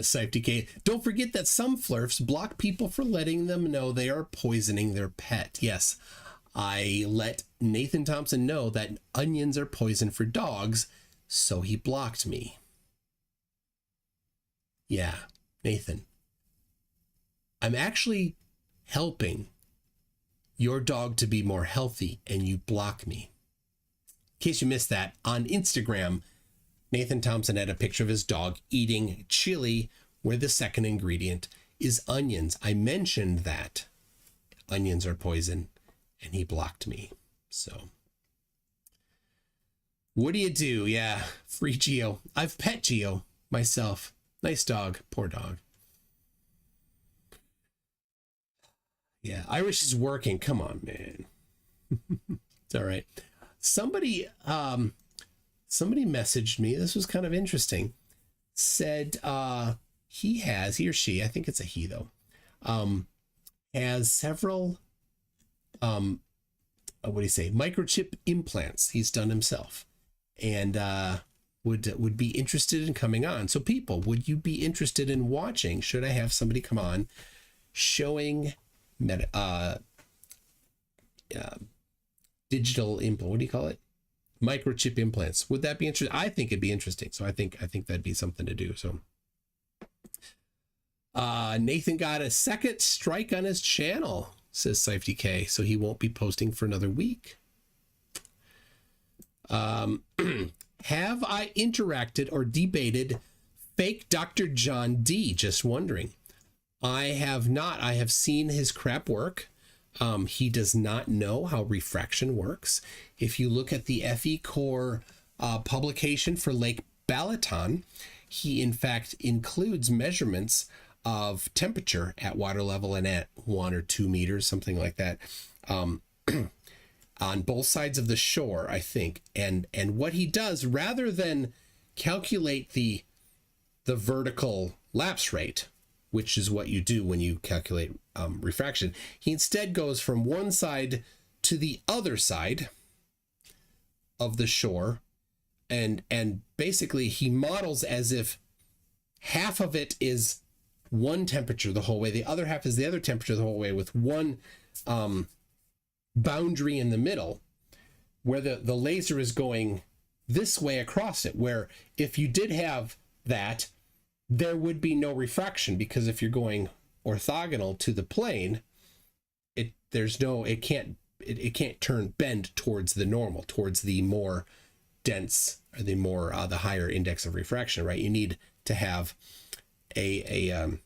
Safety K. Don't forget that some flurfs block people for letting them know they are poisoning their pet. Yes, I let Nathan Thompson know that onions are poison for dogs, so he blocked me. Yeah, Nathan. I'm actually helping your dog to be more healthy, and you block me. In case you missed that, on Instagram, Nathan Thompson had a picture of his dog eating chili where the second ingredient is onions. I mentioned that onions are poison, and he blocked me. So what do you do? Yeah, free Geo. I've pet Geo myself. Nice dog. Poor dog. Yeah, Irish is working. Come on, man. It's all right. Somebody messaged me. This was kind of interesting. Said he or she, I think it's a he though, has several what do you say, microchip implants he's done himself, and would be interested in coming on. So people, would you be interested in watching? Should I have somebody come on showing digital implant? What do you call it? Microchip implants. Would that be interesting? I think it'd be interesting. So I think that'd be something to do. So Nathan got a second strike on his channel, says Safety K, so he won't be posting for another week. Have I interacted or debated fake Dr. John D? Just wondering. I have not. I have seen his crap work. He does not know how refraction works. If you look at the FE Core publication for Lake Balaton, he in fact includes measurements of temperature at water level and at 1 or 2 meters, something like that, on both sides of the shore, I think. And what he does, rather than calculate the vertical lapse rate, which is what you do when you calculate refraction, he instead goes from one side to the other side of the shore, and basically he models as if half of it is one temperature the whole way, the other half is the other temperature the whole way, with one boundary in the middle where the laser is going this way across it, where if you did have that, there would be no refraction, because if you're going orthogonal to the plane, it can't bend towards the normal, towards the more dense, or the higher index of refraction, right? You need to have an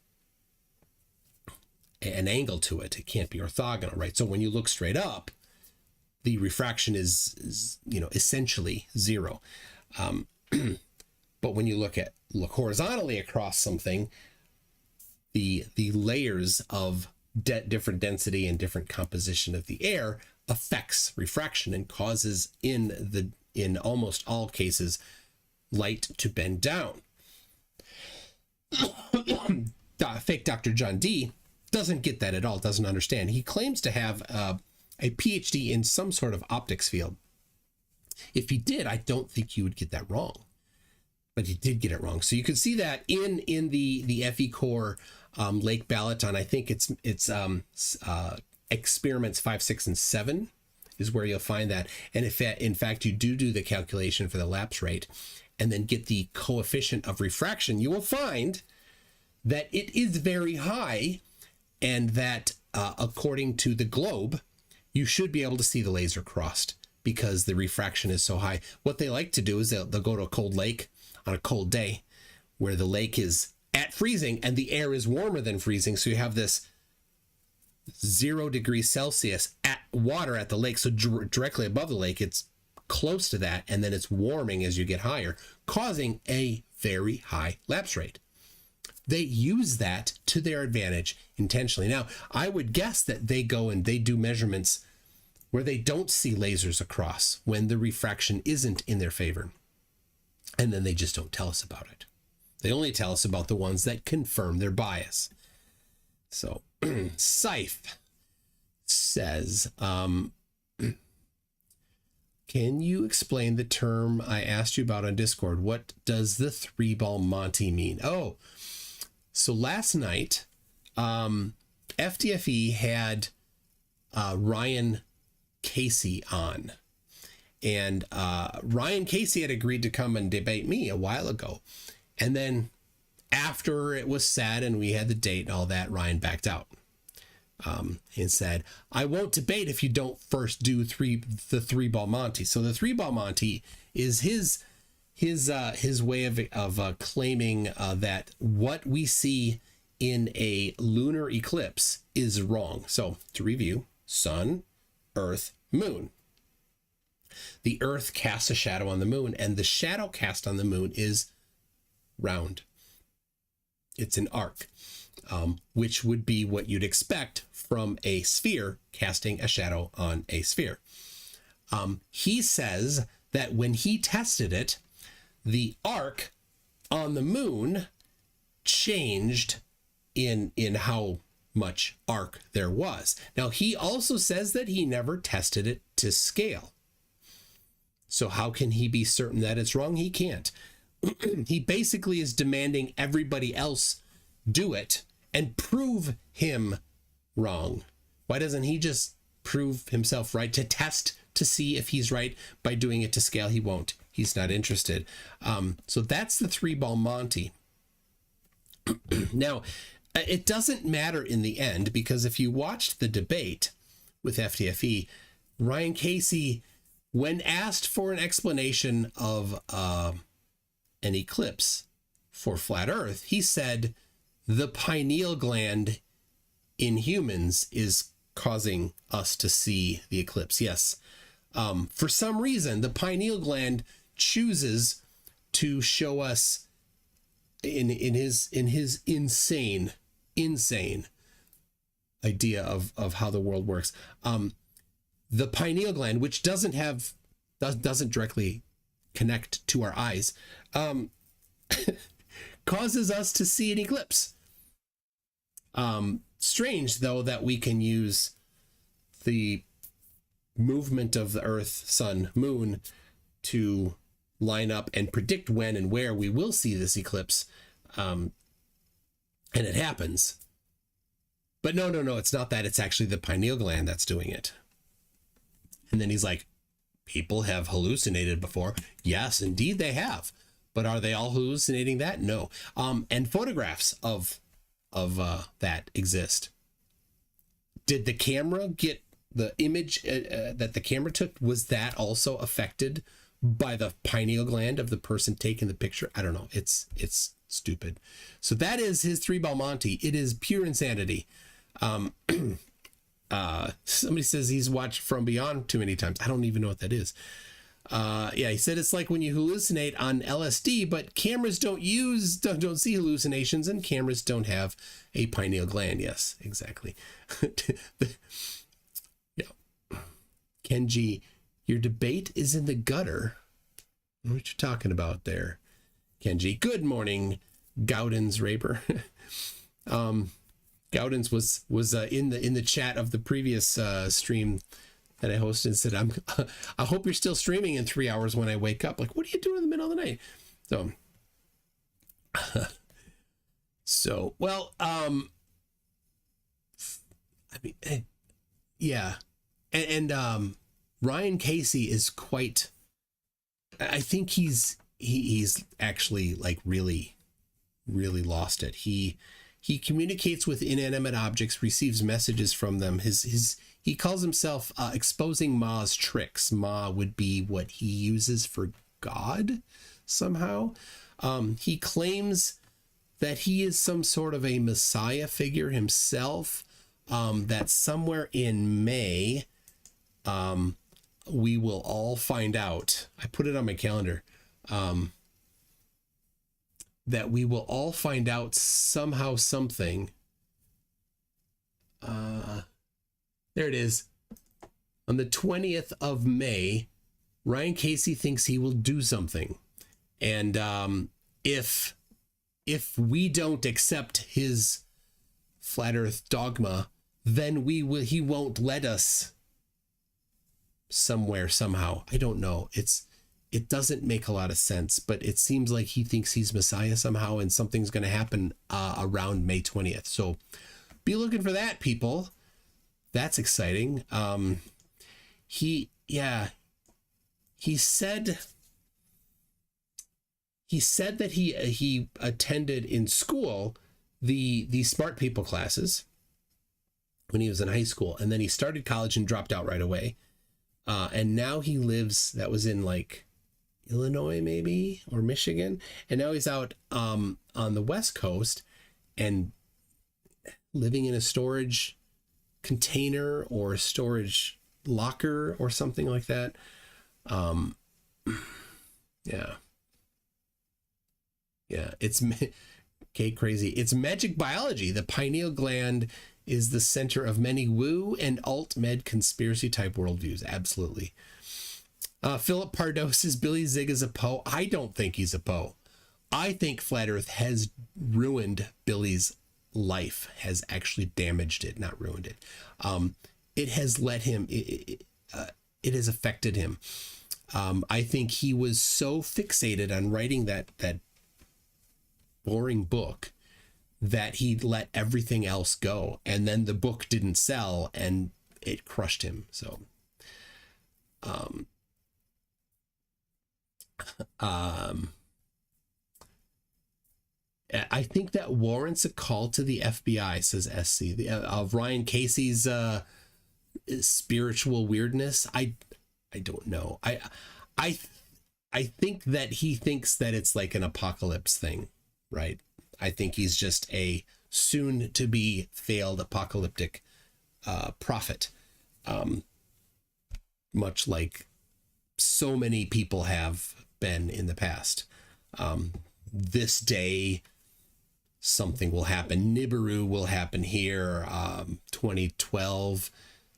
angle to it. It can't be orthogonal, right? So when you look straight up, the refraction is essentially zero. But when you look horizontally across something, the layers of different density and different composition of the air affects refraction and causes, in almost all cases, light to bend down. Fake Dr. John D doesn't get that at all, doesn't understand. He claims to have a PhD in some sort of optics field. If he did, I don't think you would get that wrong. But he did get it wrong. So you can see that in the FE Core Lake Balaton. I think it's experiments 5, 6, and 7 is where you'll find that. And if in fact you do the calculation for the lapse rate and then get the coefficient of refraction, you will find that it is very high, and that according to the globe, you should be able to see the laser crossed because the refraction is so high. What they like to do is they'll go to a cold lake on a cold day where the lake is at freezing and the air is warmer than freezing. So you have this 0 degrees Celsius at water at the lake. So directly above the lake, it's close to that. And then it's warming as you get higher, causing a very high lapse rate. They use that to their advantage intentionally. Now, I would guess that they go and they do measurements where they don't see lasers across when the refraction isn't in their favor. And then they just don't tell us about it. They only tell us about the ones that confirm their bias. So Scythe says, can you explain the term I asked you about on Discord? What does the 3-ball Monty mean? Oh, so last night, FDFE had Ryan Casey on. And Ryan Casey had agreed to come and debate me a while ago. And then after it was said and we had the date and all that, Ryan backed out and said, I won't debate if you don't first do the 3-ball Monty. So the 3-ball Monty is his way of claiming that what we see in a lunar eclipse is wrong. So to review, sun, earth, moon. The earth casts a shadow on the moon, and the shadow cast on the moon is round. It's an arc, which would be what you'd expect from a sphere casting a shadow on a sphere. He says that when he tested it, the arc on the moon changed in how much arc there was. Now, he also says that he never tested it to scale. So how can he be certain that it's wrong? He can't. He basically is demanding everybody else do it and prove him wrong. Why doesn't he just prove himself right, to test to see if he's right by doing it to scale? He won't. He's not interested. So that's the 3-ball Monty. Now, it doesn't matter in the end, because if you watched the debate with FTFE, Ryan Casey, when asked for an explanation of an eclipse for flat Earth, he said the pineal gland in humans is causing us to see the eclipse. Yes. For some reason, the pineal gland chooses to show us in his insane idea of how the world works. The pineal gland, which doesn't directly connect to our eyes, causes us to see an eclipse. Strange, though, that we can use the movement of the Earth, Sun, Moon to line up and predict when and where we will see this eclipse. And it happens. But no, it's not that. It's actually the pineal gland that's doing it. And then he's like, people have hallucinated before. Yes, indeed they have. But are they all hallucinating that? No. And photographs of that exist. Did the camera get the image that the camera took? Was that also affected by the pineal gland of the person taking the picture? I don't know. It's stupid. So that is his 3-ball Monty. It is pure insanity. Somebody says he's watched From Beyond too many times. I don't even know what that is. Yeah, he said it's like when you hallucinate on LSD, but cameras don't see hallucinations, and cameras don't have a pineal gland. Yes, exactly. Yeah. Kenji, your debate is in the gutter. What you talking about there, Kenji? Good morning, Gowden's Raper. Gowden's was in the chat of the previous stream that I hosted and said, I hope you're still streaming in 3 hours when I wake up. Like, what are you doing in the middle of the night? So, well, I mean, yeah. And Ryan Casey is quite, I think he's actually like really, really lost it. He communicates with inanimate objects, receives messages from them. He calls himself exposing Ma's tricks. Ma would be what he uses for God somehow. He claims that he is some sort of a messiah figure himself, that somewhere in May, we will all find out. I put it on my calendar. That we will all find out somehow something. There it is. On the 20th of May, Ryan Casey thinks he will do something. And if we don't accept his flat earth dogma, then he won't let us somewhere, somehow. I don't know. It doesn't make a lot of sense, but it seems like he thinks he's Messiah somehow, and something's going to happen around May 20th. So be looking for that, people. That's exciting. He said that he attended in school the smart people classes when he was in high school, and then he started college and dropped out right away. And now he lives, that was in like Illinois maybe, or Michigan, and now he's out on the West Coast and living in a storage container or a storage locker or something like that. Yeah, it's okay, crazy. It's magic biology. The pineal gland is the center of many woo and alt-med conspiracy type worldviews. Absolutely. Philip Pardo says Billy Zig is a Poe. I don't think he's a Poe. I think Flat Earth has ruined Billy's life, has actually damaged it, not ruined it. It has let him, it has affected him. I think he was so fixated on writing that boring book that he let everything else go. And then the book didn't sell and it crushed him. So, I think that warrants a call to the FBI, says SC, of Ryan Casey's spiritual weirdness. I don't know. I think that he thinks that it's like an apocalypse thing, right? I think he's just a soon to be failed apocalyptic prophet, much like so many people have been in the past. this day something will happen. Nibiru will happen here. 2012,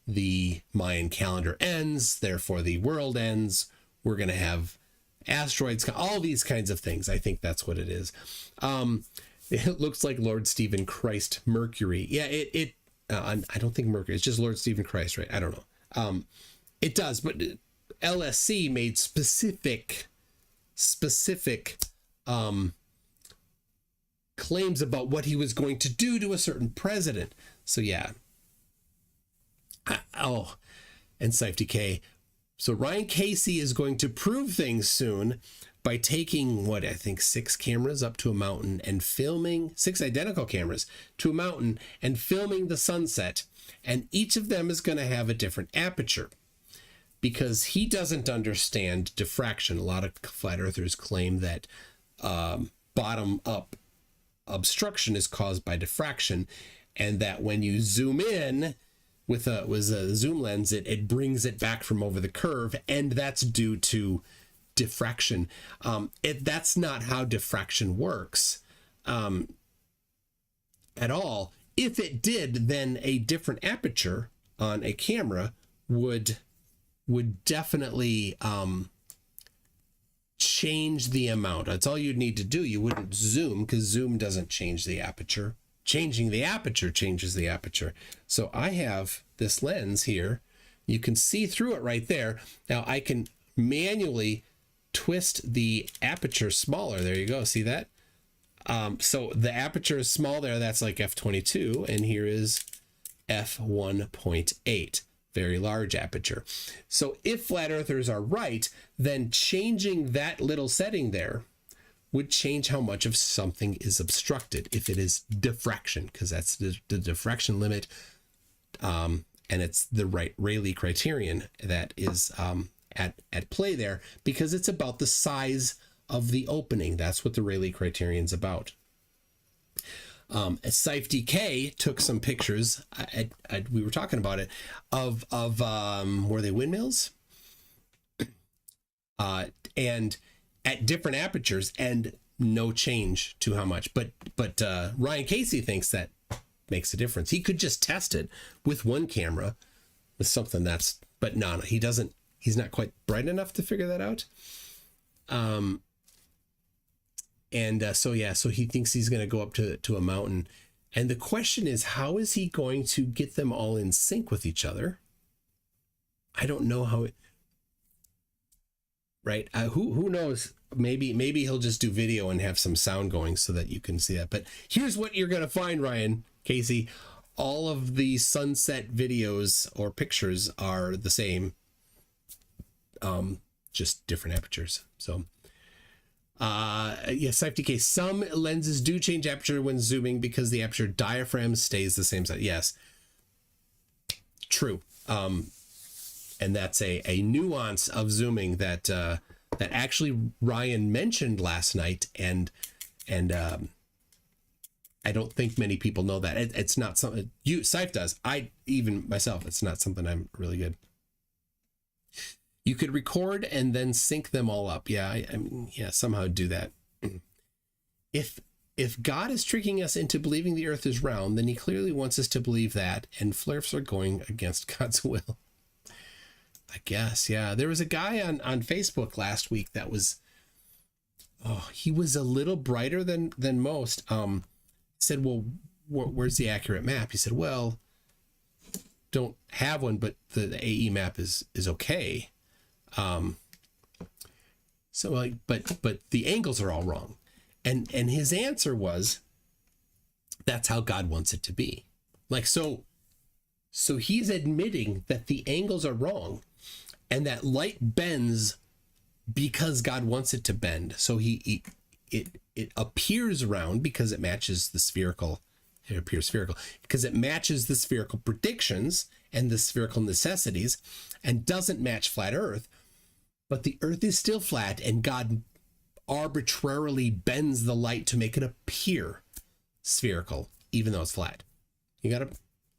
the Mayan calendar ends, therefore the world ends. We're going to have asteroids, all these kinds of things. I think that's what it is. It looks like Lord Stephen Christ Mercury. Yeah, I don't think Mercury. It's just Lord Stephen Christ, right? I don't know. It does, but LSC made specific claims about what he was going to do to a certain president. So yeah. And Safety K. So Ryan Casey is going to prove things soon by taking, I think 6 cameras up to a mountain and filming 6 identical cameras to a mountain and filming the sunset. And each of them is going to have a different aperture because he doesn't understand diffraction. A lot of flat earthers claim that bottom up obstruction is caused by diffraction, and that when you zoom in with a zoom lens, it brings it back from over the curve, and that's due to diffraction. That's not how diffraction works at all. If it did, then a different aperture on a camera would definitely change the amount. That's all you'd need to do. You wouldn't zoom because zoom doesn't change the aperture. Changing the aperture changes the aperture. So I have this lens here. You can see through it right there. Now I can manually twist the aperture smaller. There you go. See that? So the aperture is small there. That's like f22. And here is f1.8. Very large aperture. So if flat earthers are right, then changing that little setting there would change how much of something is obstructed if it is diffraction, because that's the diffraction limit. And it's the right Rayleigh criterion that is at play there, because it's about the size of the opening. That's what the Rayleigh criterion is about. Safety K took some pictures. We were talking about it of were they windmills? And at different apertures, and no change to how much. But Ryan Casey thinks that makes a difference. He could just test it with one camera with something but no, he doesn't. He's not quite bright enough to figure that out. So he thinks he's going to go up to a mountain. And the question is, how is he going to get them all in sync with each other? I don't know how it, right? Who knows? Maybe he'll just do video and have some sound going so that you can see that. But here's what you're going to find, Ryan Casey. All of the sunset videos or pictures are the same, just different apertures. So Safety case. Some lenses do change aperture when zooming because the aperture diaphragm stays the same size. Yes, true. And that's a nuance of zooming that actually Ryan mentioned last night, and I don't think many people know that. It's not something Saif does. Even myself, it's not something I'm really good. You could record and then sync them all up. Yeah, I mean, somehow do that. If God is tricking us into believing the earth is round, then he clearly wants us to believe that, and flirts are going against God's will. I guess, yeah. There was a guy on Facebook last week that was, he was a little brighter than most. Said, well, where's the accurate map? He said, well, don't have one, but the AE map is okay. So like, but the angles are all wrong. And his answer was, that's how God wants it to be. Like, so he's admitting that the angles are wrong and that light bends because God wants it to bend. So it appears round because it matches the spherical. It appears spherical because it matches the spherical predictions and the spherical necessities and doesn't match flat Earth. But the Earth is still flat, and God arbitrarily bends the light to make it appear spherical, even though it's flat. Don't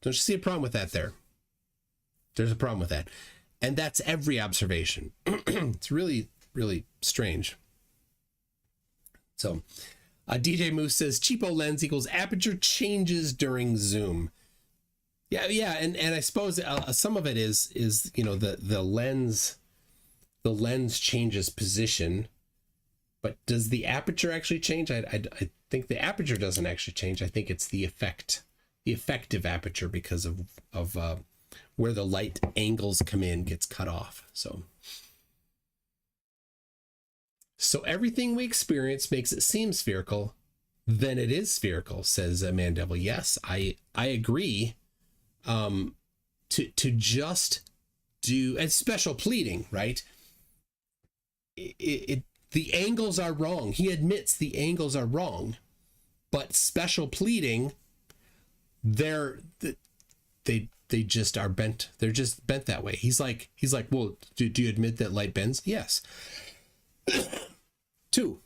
you see a problem with that there? There's a problem with that. And that's every observation. It's really, really strange. So DJ Moose says cheapo lens equals aperture changes during zoom. Yeah, and I suppose some of it is the lens changes position, but does the aperture actually change? I think the aperture doesn't actually change. I think it's the effective aperture because of where the light angles come in gets cut off. So everything we experience makes it seem spherical, then it is spherical, says Mandeville. Yes, I agree. To just do a special pleading, right? The angles are wrong. He admits the angles are wrong, but special pleading, they just are bent. They're just bent that way. He's like, well, do you admit that light bends? Yes. 2,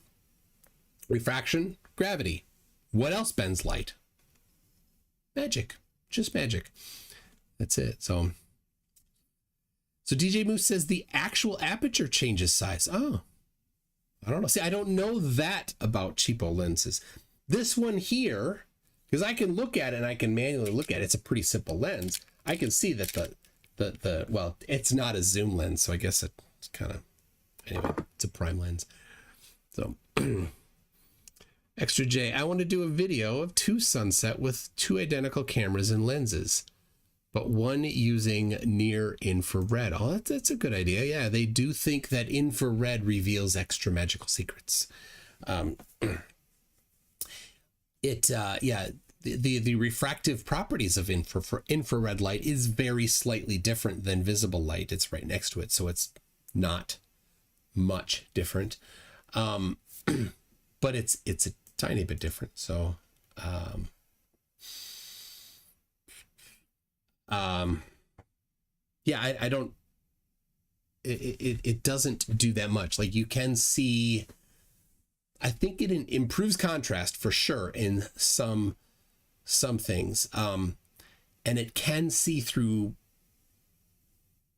refraction, gravity. What else bends light? Magic. Just magic. That's it. So DJ Moose says the actual aperture changes size. Oh, I don't know. See, I don't know that about cheapo lenses. This one here, because I can look at it and I can manually look at it. It's a pretty simple lens. I can see that well, it's not a zoom lens, so I guess it's kind of, anyway, it's a prime lens. So Extra J, I want to do a video of 2 sunset with 2 identical cameras and lenses, but one using near infrared. Oh, that's a good idea. Yeah, they do think that infrared reveals extra magical secrets. The refractive properties of infrared light is very slightly different than visible light. It's right next to it, so it's not much different. But it's a tiny bit different. So, yeah, I don't, it doesn't do that much. Like you can see, I think it improves contrast for sure in some things. And it can see through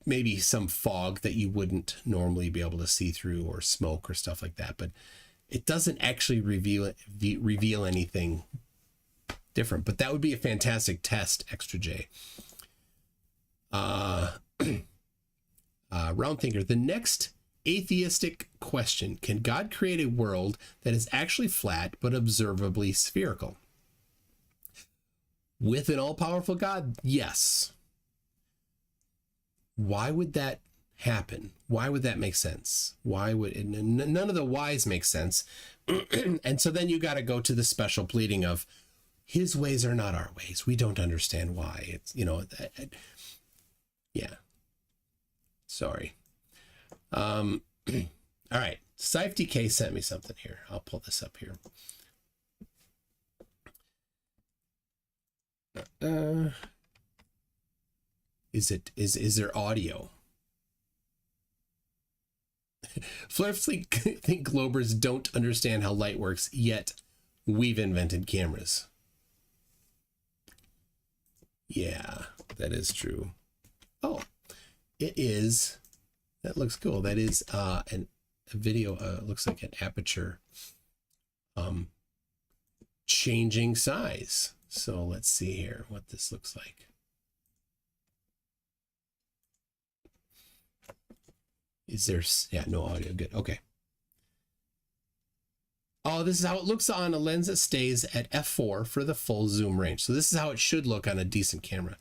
maybe some fog that you wouldn't normally be able to see through, or smoke or stuff like that. But it doesn't actually reveal anything different. But that would be a fantastic test, Extra J. Round Thinker, the next atheistic question: can God create a world that is actually flat but observably spherical? With an all-powerful God, yes. Why would that happen? Why would that make sense? Why would it, none of the whys make sense? And so then you got to go to the special pleading of his ways are not our ways. We don't understand why. It's, yeah. Sorry. All right. Safety K sent me something here. I'll pull this up here. Is there audio? Flares think Globers don't understand how light works, yet we've invented cameras. Yeah, that is true. Oh, it is. That looks cool. That is a video. Looks like an aperture changing size. So let's see here what this looks like. Is there, yeah, no audio. Good. Okay. Oh, this is how it looks on a lens that stays at f4 for the full zoom range. So this is how it should look on a decent camera.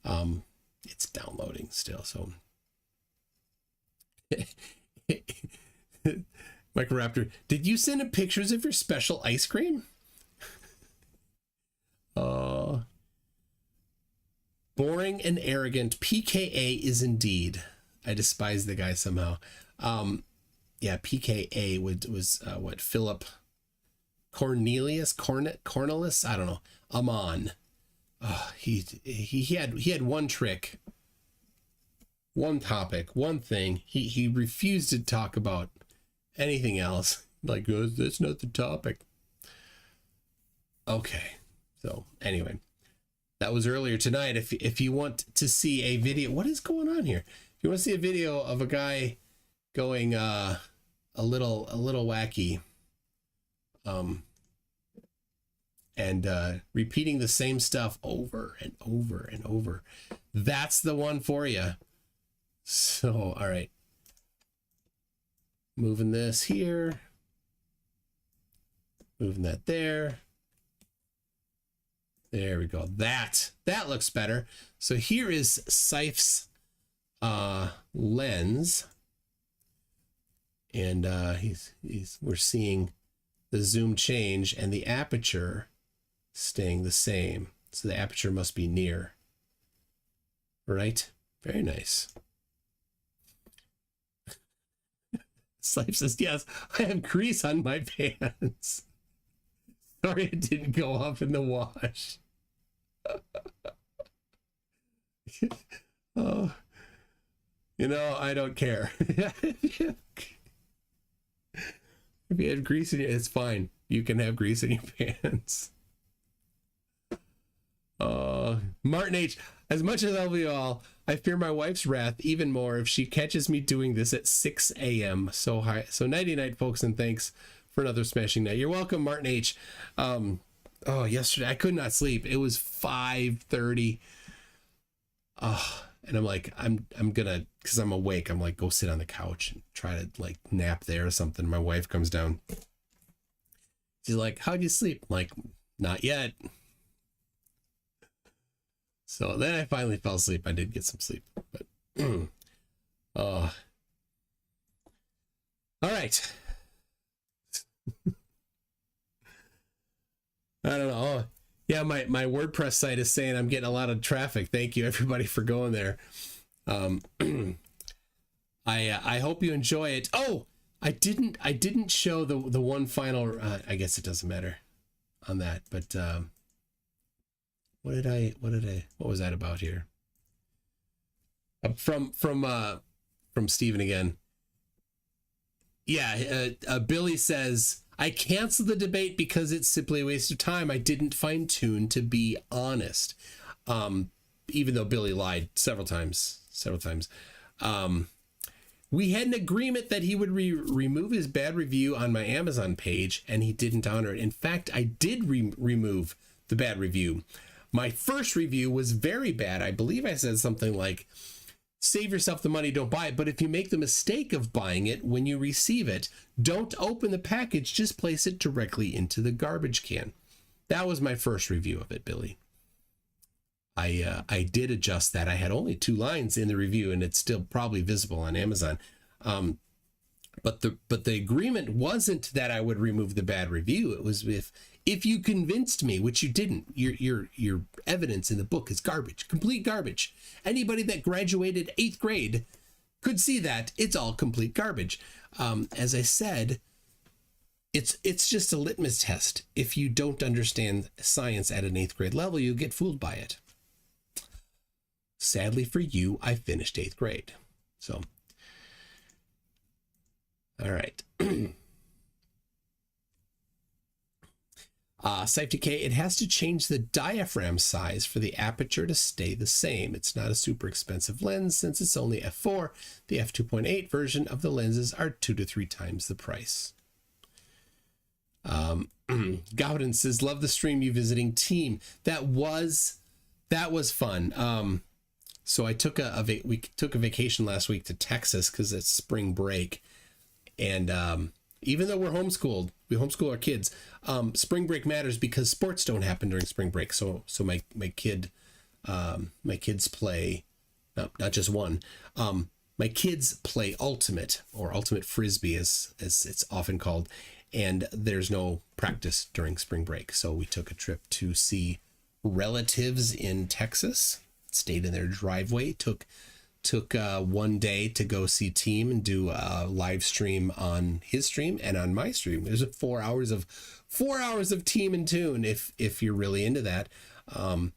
It's downloading still, so. Microraptor, did you send him pictures of your special ice cream? Boring and arrogant. PKA is indeed. I despise the guy somehow. Yeah, PKA was what, Philip Cornelius, Cornelis, I don't know. Amon. He had one trick, one topic, one thing. He refused to talk about anything else. Like, that's not the topic. Okay. So anyway, that was earlier tonight. If you want to see a video, what is going on here? If you want to see a video of a guy going a little wacky, and repeating the same stuff over and over and over. That's the one for you. So, all right. Moving this here. Moving that there. There we go. That looks better. So here is Seif's lens. And we're seeing the zoom change and the aperture staying the same. So the aperture must be near. Right? Very nice. Sleip says, yes, I have grease on my pants. Sorry it didn't go off in the wash. Oh, I don't care. If you have grease in your, it's fine. You can have grease in your pants. Martin H, as much as I love you all, I fear my wife's wrath even more if she catches me doing this at 6 a.m. So nighty night, folks, and thanks for another smashing night. You're welcome, Martin H. Yesterday I could not sleep. It was 5:30. And I'm like, I'm gonna, because I'm awake, I'm like, go sit on the couch and try to like nap there or something. My wife comes down. She's like, how'd you sleep? I'm like, not yet. So then I finally fell asleep. I did get some sleep, but all right. I don't know. Oh, yeah, my WordPress site is saying I'm getting a lot of traffic. Thank you everybody for going there. I hope you enjoy it. Oh, I didn't show the one final. I guess it doesn't matter on that, but what was that about here? From Steven again. Yeah, Billy says, I canceled the debate because it's simply a waste of time. I didn't fine tune, to be honest. Even though Billy lied several times. We had an agreement that he would remove his bad review on my Amazon page, and he didn't honor it. In fact, I did remove the bad review. My first review was very bad. I believe I said something like, save yourself the money, don't buy it. But if you make the mistake of buying it, when you receive it, don't open the package, just place it directly into the garbage can. That was my first review of it, Billy. I did adjust that. I had only 2 lines in the review, and it's still probably visible on Amazon. But the agreement wasn't that I would remove the bad review. It was if you convinced me, which you didn't. Your evidence in the book is garbage, complete garbage. Anybody that graduated 8th grade could see that it's all complete garbage. As I said, it's just a litmus test. If you don't understand science at an 8th grade level, you get fooled by it. Sadly for you, I finished 8th grade. So, all right. Safety K, it has to change the diaphragm size for the aperture to stay the same. It's not a super expensive lens since it's only f4. The f2.8 version of the lenses are 2 to 3 times the price. Gowden says, love the stream, you visiting team. That was fun. So I took we took a vacation last week to Texas because it's spring break. And even though we're homeschooled, we homeschool our kids. Spring break matters because sports don't happen during spring break. So my kids play, not just one. My kids play ultimate frisbee as it's often called, and there's no practice during spring break. So we took a trip to see relatives in Texas. Stayed in their driveway. Took 1 day to go see team and do a live stream on his stream and on my stream. There's 4 hours of team and tune if you're really into that. And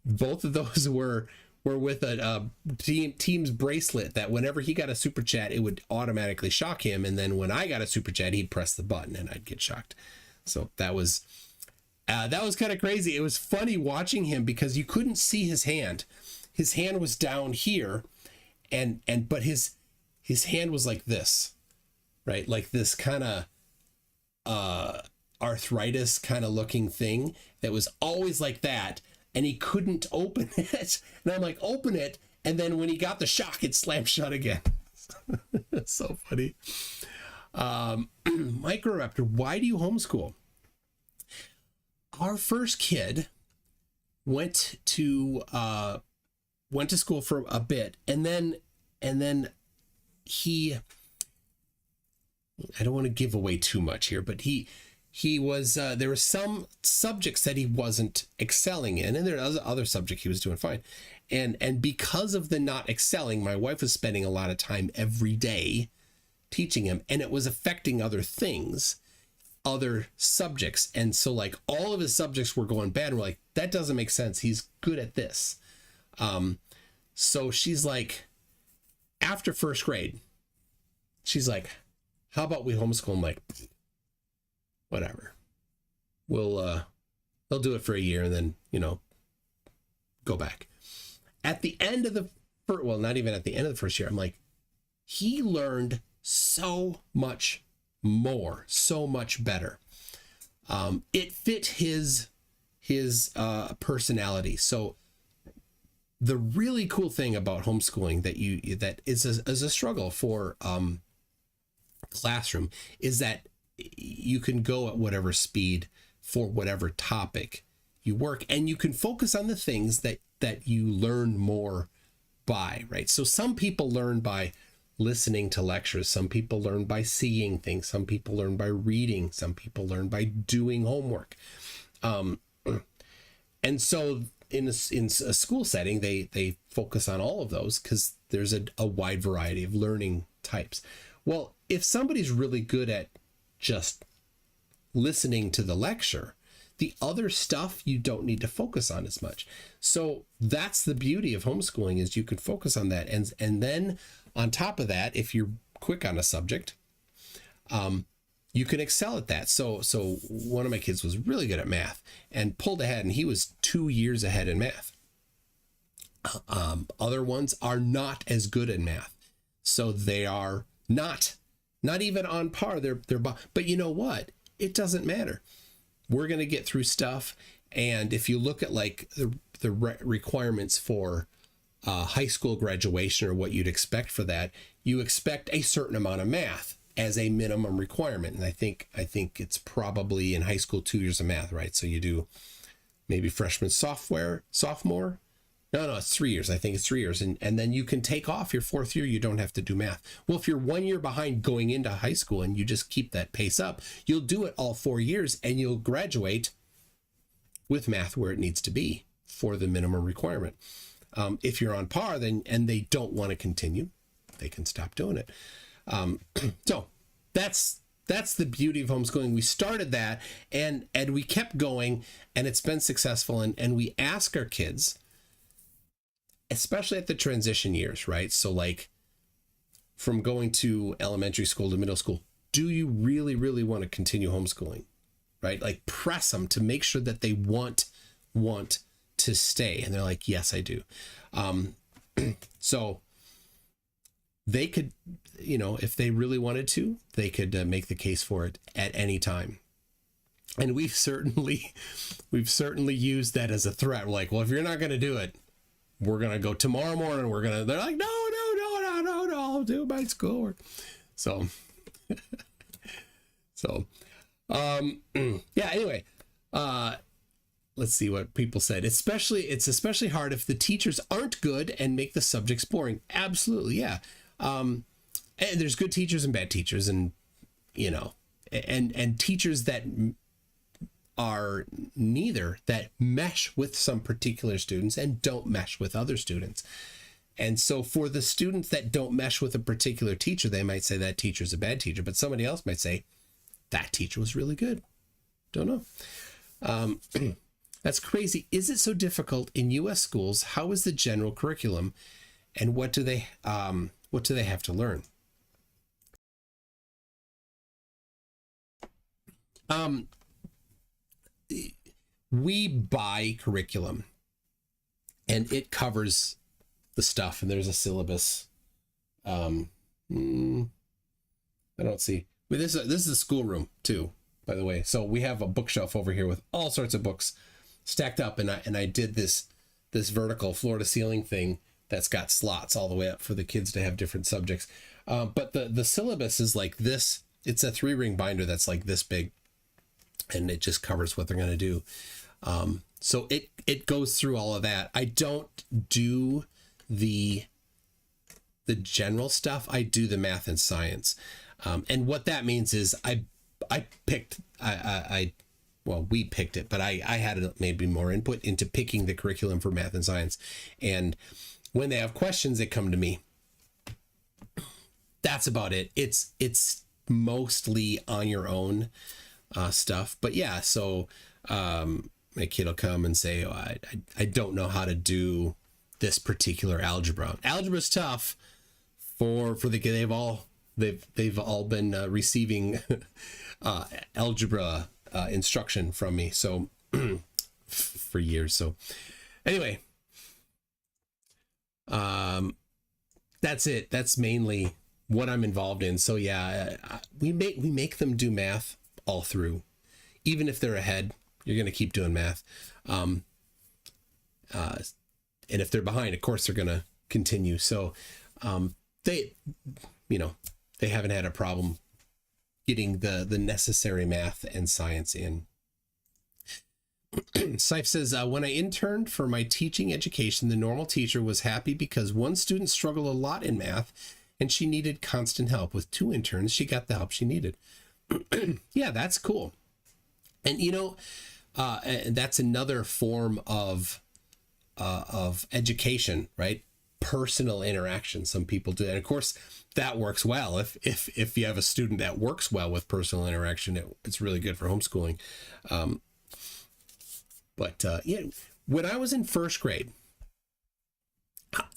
both of those were with a team's bracelet that whenever he got a super chat, it would automatically shock him. And then when I got a super chat, he'd press the button and I'd get shocked. So that was kind of crazy. It was funny watching him because you couldn't see his hand. His hand was down here, but his hand was like this, right? Like this kind of arthritis kind of looking thing that was always like that, and he couldn't open it. And I'm like, open it. And then when he got the shock, it slammed shut again. It's so funny. Microraptor, why do you homeschool? Our first kid went to school for a bit, and then he, I don't want to give away too much here, but he was there were some subjects that he wasn't excelling in, and there are other subjects he was doing fine. And because of the not excelling, my wife was spending a lot of time every day teaching him, and it was affecting other things, other subjects. And so like all of his subjects were going bad. And we're like, that doesn't make sense. He's good at this. So she's like, after first grade, she's like, how about we homeschool him? Like, whatever. They'll do it for a year and then, go back. At the end of not even at the end of the first year, I'm like, he learned so much more, so much better. It fit his personality. So the really cool thing about homeschooling that is a struggle for classroom is that you can go at whatever speed for whatever topic you work, and you can focus on the things that you learn more by, right? So some people learn by listening to lectures, some people learn by seeing things, some people learn by reading, some people learn by doing homework. And so in a school setting, they focus on all of those because there's a wide variety of learning types. Well, if somebody's really good at just listening to the lecture, the other stuff you don't need to focus on as much. So that's the beauty of homeschooling, is you can focus on that. And then on top of that, if you're quick on a subject, you can excel at that. So one of my kids was really good at math and pulled ahead, and he was 2 years ahead in math. Other ones are not as good in math. So they are not even on par. But you know what? It doesn't matter. We're going to get through stuff. And if you look at like the requirements for high school graduation, or what you'd expect for that, you expect a certain amount of math as a minimum requirement. And I think it's probably in high school 2 years of math, right? So you do maybe freshman, sophomore. No, it's 3 years. I think it's 3 years. And then you can take off your fourth year. You don't have to do math. Well, if you're 1 year behind going into high school and you just keep that pace up, you'll do it all 4 years and you'll graduate with math where it needs to be for the minimum requirement. If you're on par, then, and they don't want to continue, they can stop doing it. So that's the beauty of homeschooling. We started that and we kept going, and it's been successful. And we ask our kids, especially at the transition years, right? So like from going to elementary school to middle school, do you really, really want to continue homeschooling, right? Like press them to make sure that they want to stay. And they're like, yes, I do. So they could, if they really wanted to, they could make the case for it at any time. And we've certainly used that as a threat. We're like, well, if you're not going to do it, we're going to go tomorrow morning. They're like, no, I'll do my schoolwork. So, yeah, anyway, let's see what people said. It's especially hard if the teachers aren't good and make the subjects boring. Absolutely. Yeah. And there's good teachers and bad teachers, and, and teachers that are neither, that mesh with some particular students and don't mesh with other students. And so for the students that don't mesh with a particular teacher, they might say that teacher's a bad teacher, but somebody else might say that teacher was really good. Don't know. That's crazy. Is it so difficult in U.S. schools? How is the general curriculum, and what do they have to learn? We buy curriculum, and it covers the stuff, and there's a syllabus. I don't see. This is a schoolroom too. by the way. So we have a bookshelf over here with all sorts of books stacked up, and I did this vertical floor to ceiling thing that's got slots all the way up for the kids to have different subjects. But the syllabus is like this. It's a 3-ring binder that's like this big, and it just covers what they're going to do. So it goes through all of that. I don't do the general stuff. I do the math and science. And what that means is we picked it, but I had maybe more input into picking the curriculum for math and science. And when they have questions, they come to me. That's about it. It's mostly on your own stuff. But yeah, so my kid will come and say, oh, I don't know how to do this particular algebra. Algebra's tough for the kid. They've all been receiving algebra instruction from me, so for years. So anyway, that's it. That's mainly what I'm involved in. So yeah, we make them do math all through. Even if they're ahead, you're going to keep doing math. And if they're behind, of course they're going to continue. So they haven't had a problem getting the necessary math and science in. Seif says, when I interned for my teaching education, the normal teacher was happy because one student struggled a lot in math and she needed constant help. With 2 interns, she got the help she needed. Yeah, that's cool. And that's another form of education, right? Personal interaction. Some people do, and of course that works well. If you have a student that works well with personal interaction, it's really good for homeschooling. Yeah, when I was in first grade,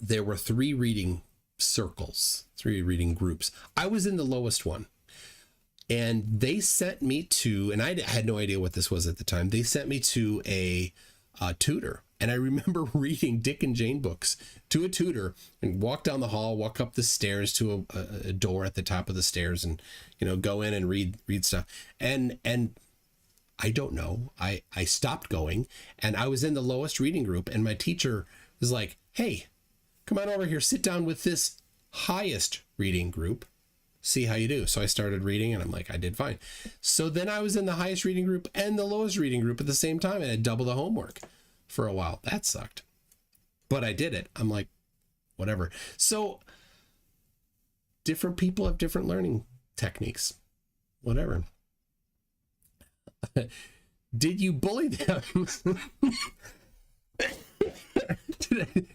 there were 3 reading circles, 3 reading groups. I was in the lowest one, and they sent me to, and I had no idea what this was at the time. They sent me to a tutor. And I remember reading Dick and Jane books to a tutor and walk down the hall, walk up the stairs to a door at the top of the stairs, and go in and read stuff. And I don't know. I stopped going, and I was in the lowest reading group, and my teacher was like, "Hey, come on over here, sit down with this highest reading group, see how you do." So I started reading, and I'm like, I did fine. So then I was in the highest reading group and the lowest reading group at the same time, and I had double the homework for a while. That sucked, but I did it. I'm like, whatever. So different people have different learning techniques, whatever. Did you bully them?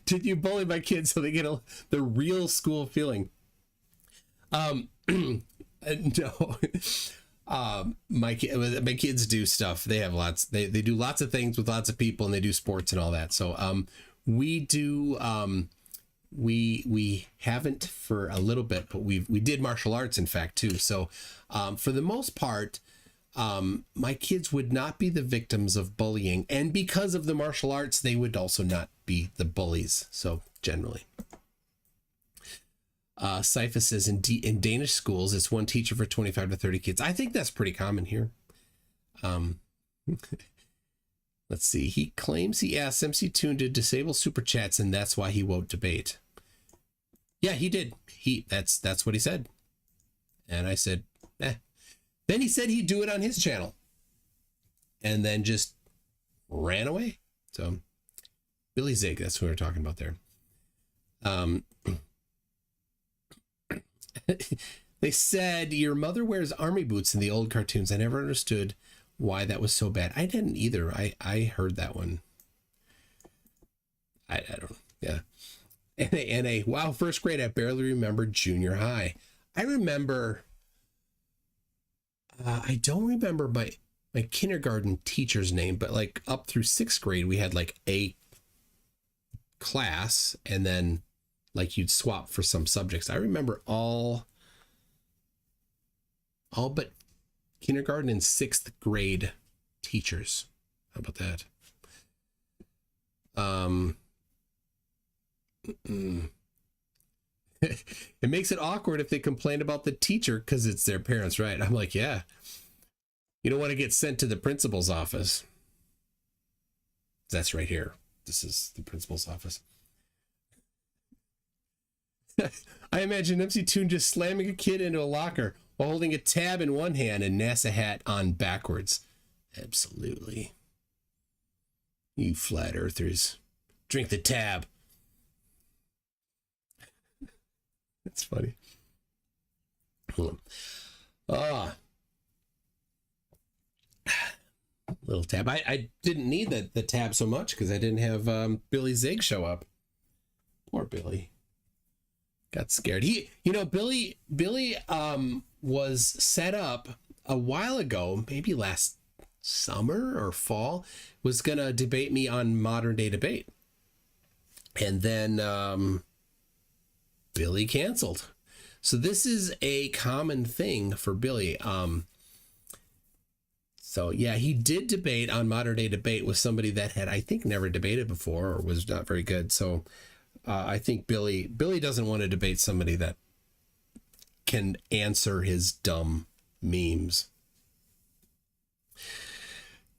Did you bully my kids so they get the real school feeling? No. My kids do stuff. They have lots. They do lots of things with lots of people, and they do sports and all that. So we do. We haven't for a little bit, but we did martial arts, in fact, too. So for the most part, my kids would not be the victims of bullying, and because of the martial arts, they would also not be the bullies. So generally. Sypha says in Danish schools, it's 1 teacher for 25 to 30 kids. I think that's pretty common here. Let's see. He claims he asked MC Toon to disable super chats, and that's why he won't debate. Yeah, he did. That's what he said. And I said, eh. Then he said he'd do it on his channel, and then just ran away. So Billy Zig, that's who we're talking about there. They said your mother wears army boots in the old cartoons. I never understood why that was so bad. I didn't either. I heard that one. I don't know. Yeah. And wow, first grade, I barely remember junior high. I remember, I don't remember my kindergarten teacher's name, but like up through 6th grade, we had like a class, and then like you'd swap for some subjects. I remember all but kindergarten and 6th grade teachers. How about that? It makes it awkward if they complain about the teacher because it's their parents, right? I'm like, yeah. You don't want to get sent to the principal's office. That's right here. This is the principal's office. I imagine MC Toon just slamming a kid into a locker while holding a tab in one hand and NASA hat on backwards. Absolutely. You flat earthers. Drink the tab. That's funny. Little tab. I didn't need the tab so much because I didn't have Billy Zig show up. Poor Billy. Got scared. Billy was set up a while ago, maybe last summer or fall, was gonna debate me on modern day debate. And then Billy canceled. So this is a common thing for Billy. So yeah, he did debate on modern day debate with somebody that had, I think, never debated before or was not very good. So I think Billy doesn't want to debate somebody that can answer his dumb memes.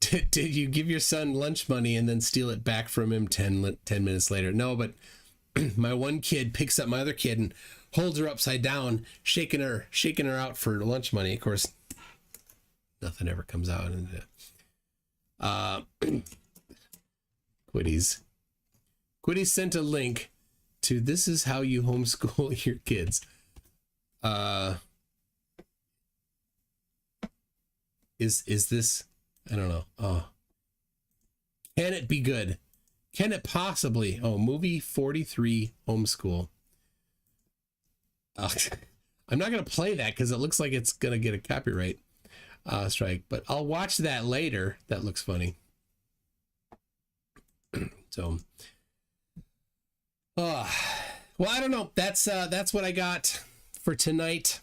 Did you give your son lunch money and then steal it back from him 10 minutes later? No, but my one kid picks up my other kid and holds her upside down, shaking her out for lunch money. Of course, nothing ever comes out. And Quiddies sent a link to "This is how you homeschool your kids." Is this? I don't know. Oh, can it be good? Can it possibly? Oh, movie 43 homeschool. I'm not gonna play that because it looks like it's gonna get a copyright strike, but I'll watch that later. That looks funny. So. Well, I don't know. That's what I got for tonight.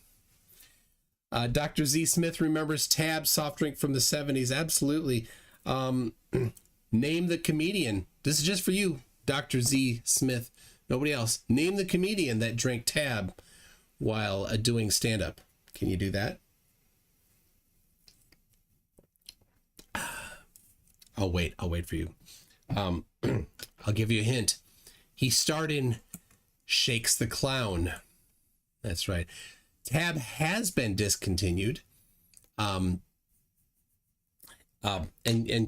Dr. Z Smith remembers Tab soft drink from the 70s. Absolutely. Name the comedian. This is just for you, Dr. Z Smith. Nobody else. Name the comedian that drank Tab while doing stand-up. Can you do that? I'll wait for you. I'll give you a hint. He starred in Shakes the Clown. That's right. Tab has been discontinued. And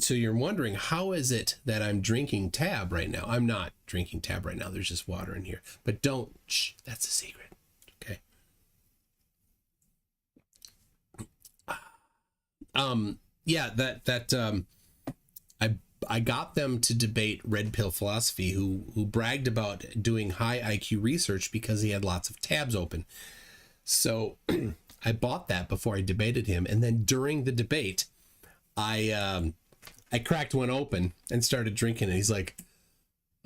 so you're wondering, how is it that I'm drinking Tab right now? I'm not drinking Tab right now. There's just water in here. But don't, shh, that's a secret. Okay. Yeah, I got them to debate Red Pill Philosophy, who bragged about doing high IQ research because he had lots of tabs open. So I bought that before I debated him, and then during the debate, I cracked one open and started drinking it. He's like,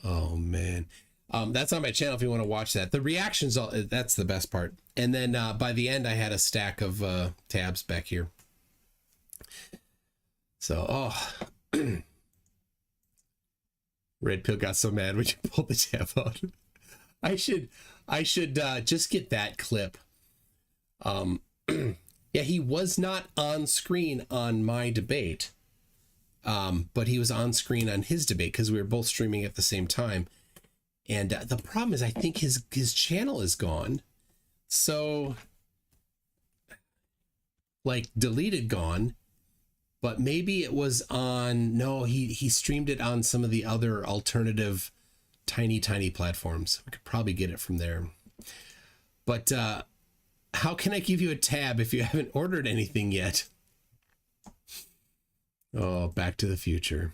"Oh man." That's on my channel if you want to watch that. The reactions, that's the best part. And then by the end, I had a stack of tabs back here. So, Red Pill got so mad when you pulled the tab out. I should just get that clip. Yeah, he was not on screen on my debate, but he was on screen on his debate because we were both streaming at the same time. And the problem is, I think his channel is gone. So, like, deleted, gone. But maybe it was on, no, he streamed it on some of the other alternative tiny platforms. We could probably get it from there. But how can I give you a tab if you haven't ordered anything yet? Oh, Back to the Future.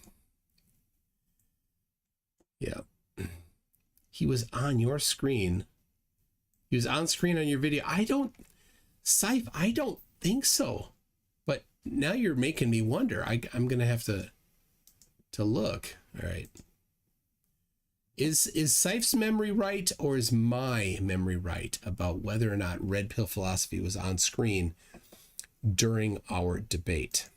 Yeah. He was on your screen. He was on screen on your video. I don't think so. But now you're making me wonder. I'm going to have to look. All right. Is Sife's memory right, or is my memory right about whether or not Red Pill Philosophy was on screen during our debate?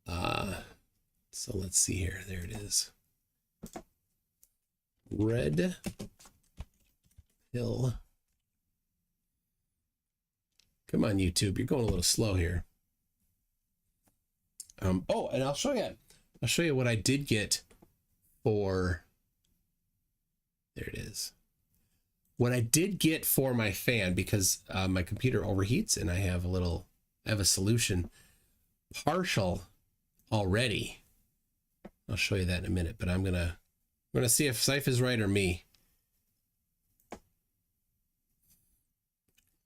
So let's see here. There it is. Red Pill. Come on, YouTube. You're going a little slow here. Oh, and I'll show you what I did get for, there it is. What I did get for my fan, because my computer overheats and I have a solution partial already. I'll show you that in a minute, but I'm gonna see if Syph is right or me.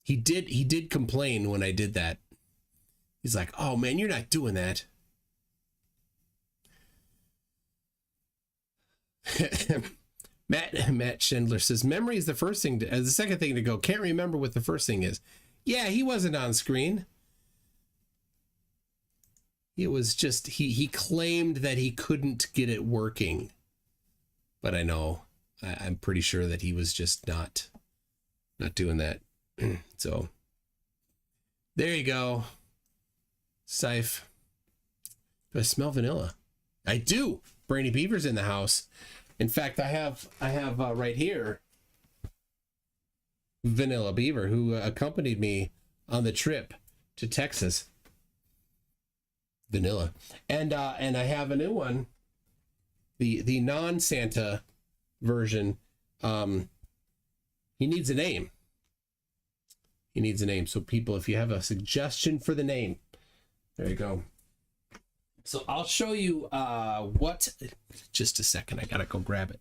He did complain when I did that. He's like, "Oh man, you're not doing that." Matt Schindler says, memory is the first thing the second thing to go. Can't remember what the first thing is. Yeah, he wasn't on screen. It was just he claimed that he couldn't get it working. But I know I'm pretty sure that he was just not doing that. So there you go. Syph. Do I smell vanilla? I do. Brainy Beaver's in the house. In fact, I have right here Vanilla Beaver, who accompanied me on the trip to Texas. Vanilla, and I have a new one, the non-Santa version. He needs a name. He needs a name. So people, if you have a suggestion for the name, there you go. So I'll show you what, just a second, I gotta go grab it.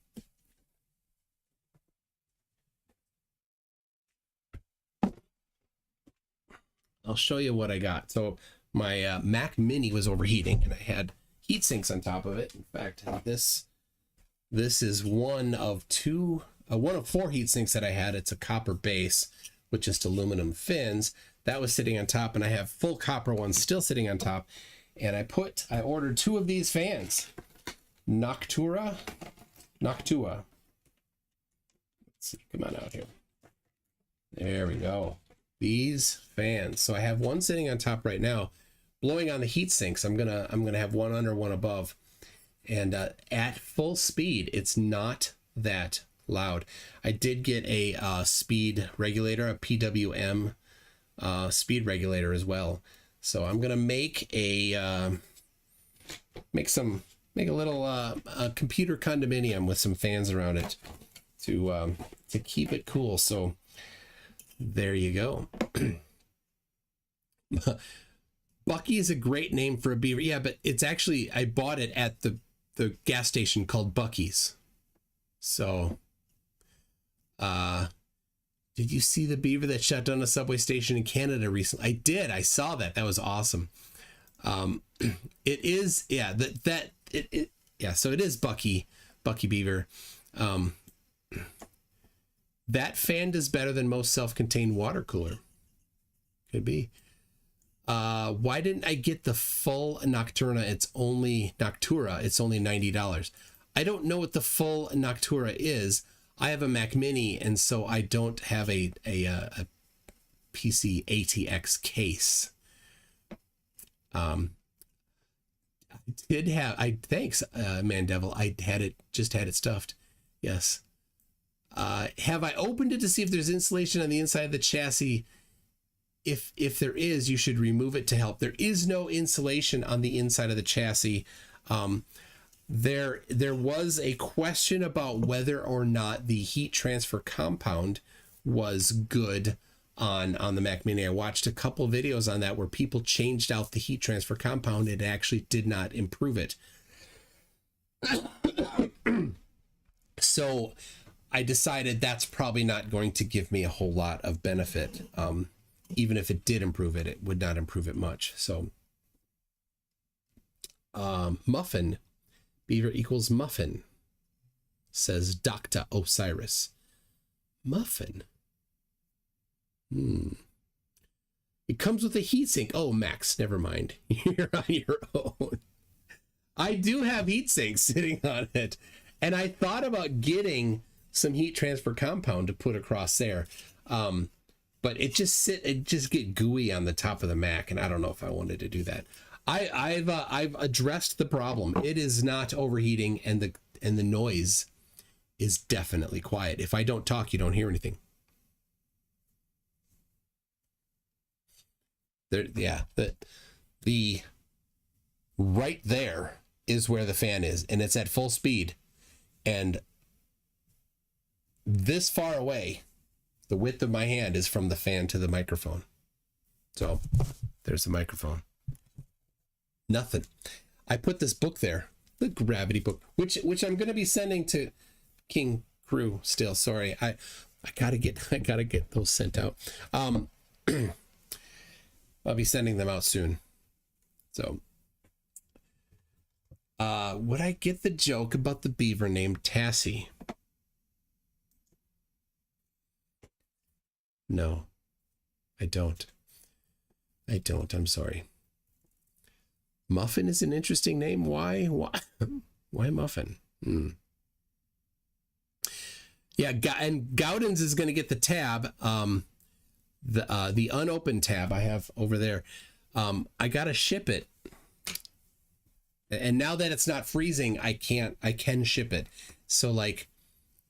I'll show you what I got. So my Mac Mini was overheating and I had heat sinks on top of it. In fact, this is one of four heat sinks that I had. It's a copper base with just aluminum fins. That was sitting on top, and I have full copper ones still sitting on top. And I ordered two of these fans. Noctua. Let's see, come on out here. There we go. These fans. So I have one sitting on top right now, blowing on the heat sinks. I'm gonna have one under, one above. And at full speed, it's not that loud. I did get a speed regulator, a PWM speed regulator as well. So I'm gonna make a little computer condominium with some fans around it to keep it cool. So there you go. Bucky is a great name for a beaver. Yeah, but it's actually, I bought it at the gas station called Bucky's. So did you see the beaver that shut down a subway station in Canada recently? I did. I saw that. That was awesome. It is, yeah, yeah, so it is Bucky Beaver. That fan does better than most self-contained water cooler. Could be. Why didn't I get the full Nocturna? It's only $90. I don't know what the full Noctura is. I have a Mac Mini, and so I don't have a PC ATX case. Thanks, Mandevil. I had it stuffed. Yes. Have I opened it to see if there's insulation on the inside of the chassis? If there is, you should remove it to help. There is no insulation on the inside of the chassis. There was a question about whether or not the heat transfer compound was good on the Mac Mini. I watched a couple videos on that where people changed out the heat transfer compound. It actually did not improve it. So I decided that's probably not going to give me a whole lot of benefit. Even if it did improve it, it would not improve it much. So Muffin. Beaver equals muffin, says Dr. Osiris. Muffin. It comes with a heatsink. Oh, Max, never mind. You're on your own. I do have heat sinks sitting on it. And I thought about getting some heat transfer compound to put across there. But it just get gooey on the top of the Mac, and I don't know if I wanted to do that. I've addressed the problem. It is not overheating, and the noise is definitely quiet. If I don't talk, you don't hear anything. There, yeah, the right there is where the fan is, and it's at full speed, and this far away, the width of my hand is from the fan to the microphone. So there's the microphone. Nothing. I put this book there, the Gravity book, which I'm going to be sending to King Crew still. Sorry, I gotta get those sent out. I'll be sending them out soon. So, would I get the joke about the beaver named Tassie? No, I don't. I'm sorry. Muffin is an interesting name. Why Muffin? Yeah, and Gowden's is going to get the tab, the unopened tab I have over there. I got to ship it. And now that it's not freezing, I can ship it. So like,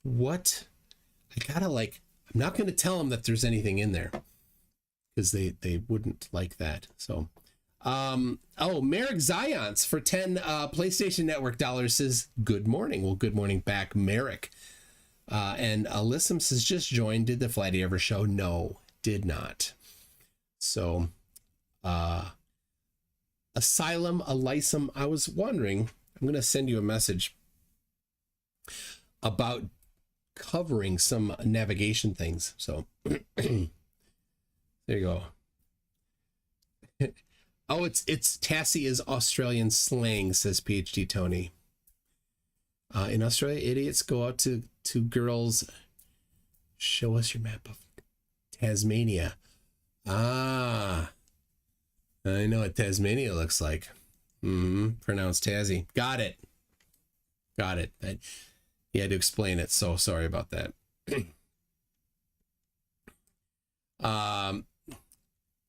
what? I'm not going to tell them that there's anything in there, because they wouldn't like that. So, Merrick Zions for 10 PlayStation Network dollars says, good morning. Well, good morning back, Merrick. And Alyssum says, just joined. Did the Flatty ever show? No, did not. So, Asylum, Elysum, I was wondering, I'm going to send you a message about covering some navigation things. So, there you go. Oh, it's Tassie is Australian slang, says PhD Tony. In Australia, idiots go out to girls. Show us your map of Tasmania. Ah, I know what Tasmania looks like. Pronounced Tassie. Got it. You had to explain it, so sorry about that.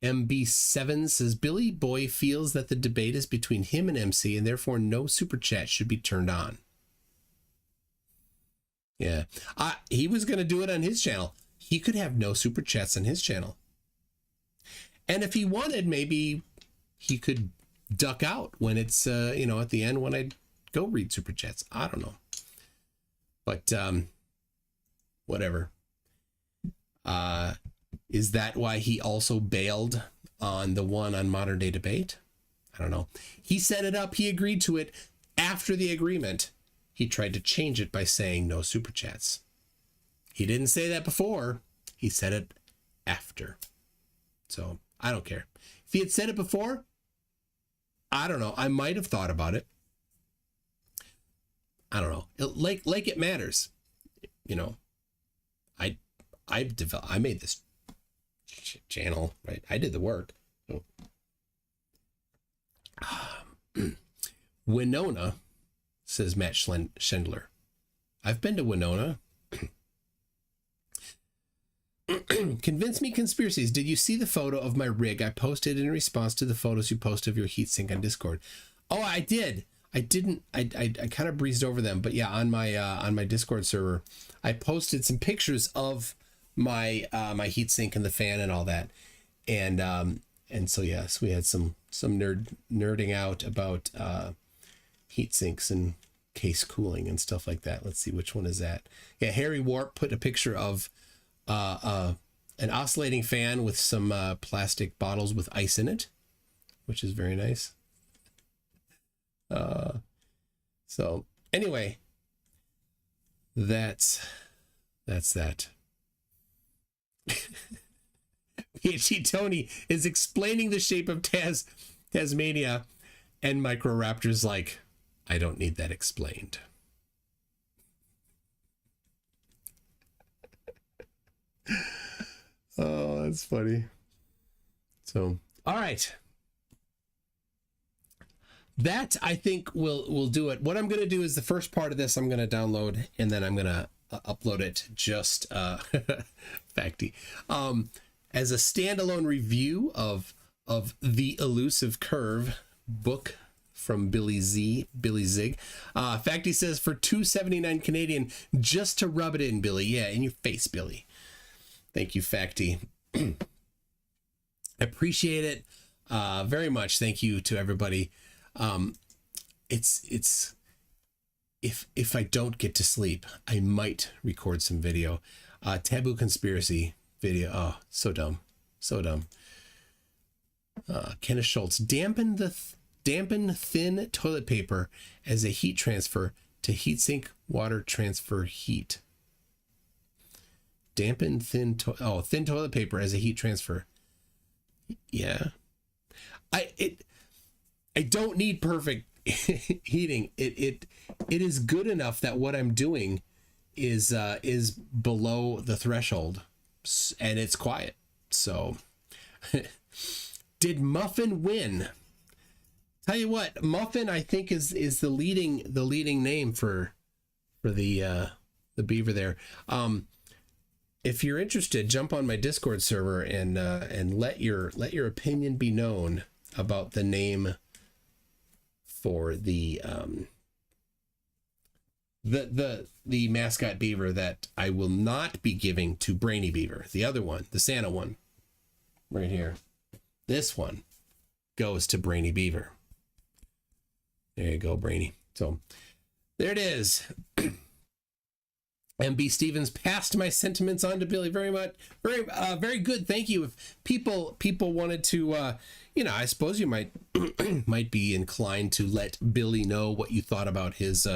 MB7 says, Billy Boy feels that the debate is between him and MC, and therefore no super chat should be turned on. Yeah, he was going to do it on his channel. He could have no super chats on his channel. And if he wanted, maybe he could duck out when it's, at the end when I go read super chats. I don't know. But whatever. Is that why he also bailed on the one on Modern Day Debate? I don't know. He set it up. He agreed to it. After the agreement, he tried to change it by saying no super chats. He didn't say that before. He said it after. So I don't care. If he had said it before, I don't know. I might have thought about it. I don't know. Like it matters. I made this channel, right? I did the work. So. Winona, says Matt Schindler. I've been to Winona. Convince me conspiracies. Did you see the photo of my rig I posted in response to the photos you posted of your heatsink on Discord? Oh, I did. I didn't. I kind of breezed over them, but yeah, on my Discord server, I posted some pictures of my my heatsink and the fan and all that, and so yes, we had some nerding out about heat sinks and case cooling and stuff like that. Let's see, which one is that? Yeah, Harry Warp put a picture of an oscillating fan with some plastic bottles with ice in it, which is very nice. So anyway, that's that. PhD Tony is explaining the shape of Tasmania, and Microraptor's like, I don't need that explained. Oh, that's funny. So, all right. That, I think, will do it. What I'm going to do is the first part of this I'm going to download, and then I'm going to upload it just facty as a standalone review of the Elusive Curve book from Billy Zig. Facty says for $2.79 Canadian, just to rub it in, Billy. Yeah, in your face, Billy. Thank you, Facty. Appreciate it. very much. Thank you to everybody. It's if I don't get to sleep, I might record some video. Taboo conspiracy video. Oh, so dumb. So dumb. Kenneth Schultz, dampen thin toilet paper as a heat transfer to heatsink water transfer heat. Dampen thin toilet paper as a heat transfer. Yeah. I don't need perfect heating. It is good enough that what I'm doing is below the threshold and it's quiet. So did Muffin win? Tell you what, Muffin I think is the leading name for the beaver there. If you're interested, jump on my Discord server and let your opinion be known about the name for the mascot beaver that I will not be giving to Brainy Beaver. The other one, the Santa one, right here. This one goes to Brainy Beaver. There you go, Brainy. So there it is. MB Stevens passed my sentiments on to Billy. Very much, very good. Thank you. If people wanted to, I suppose you might might be inclined to let Billy know what you thought about his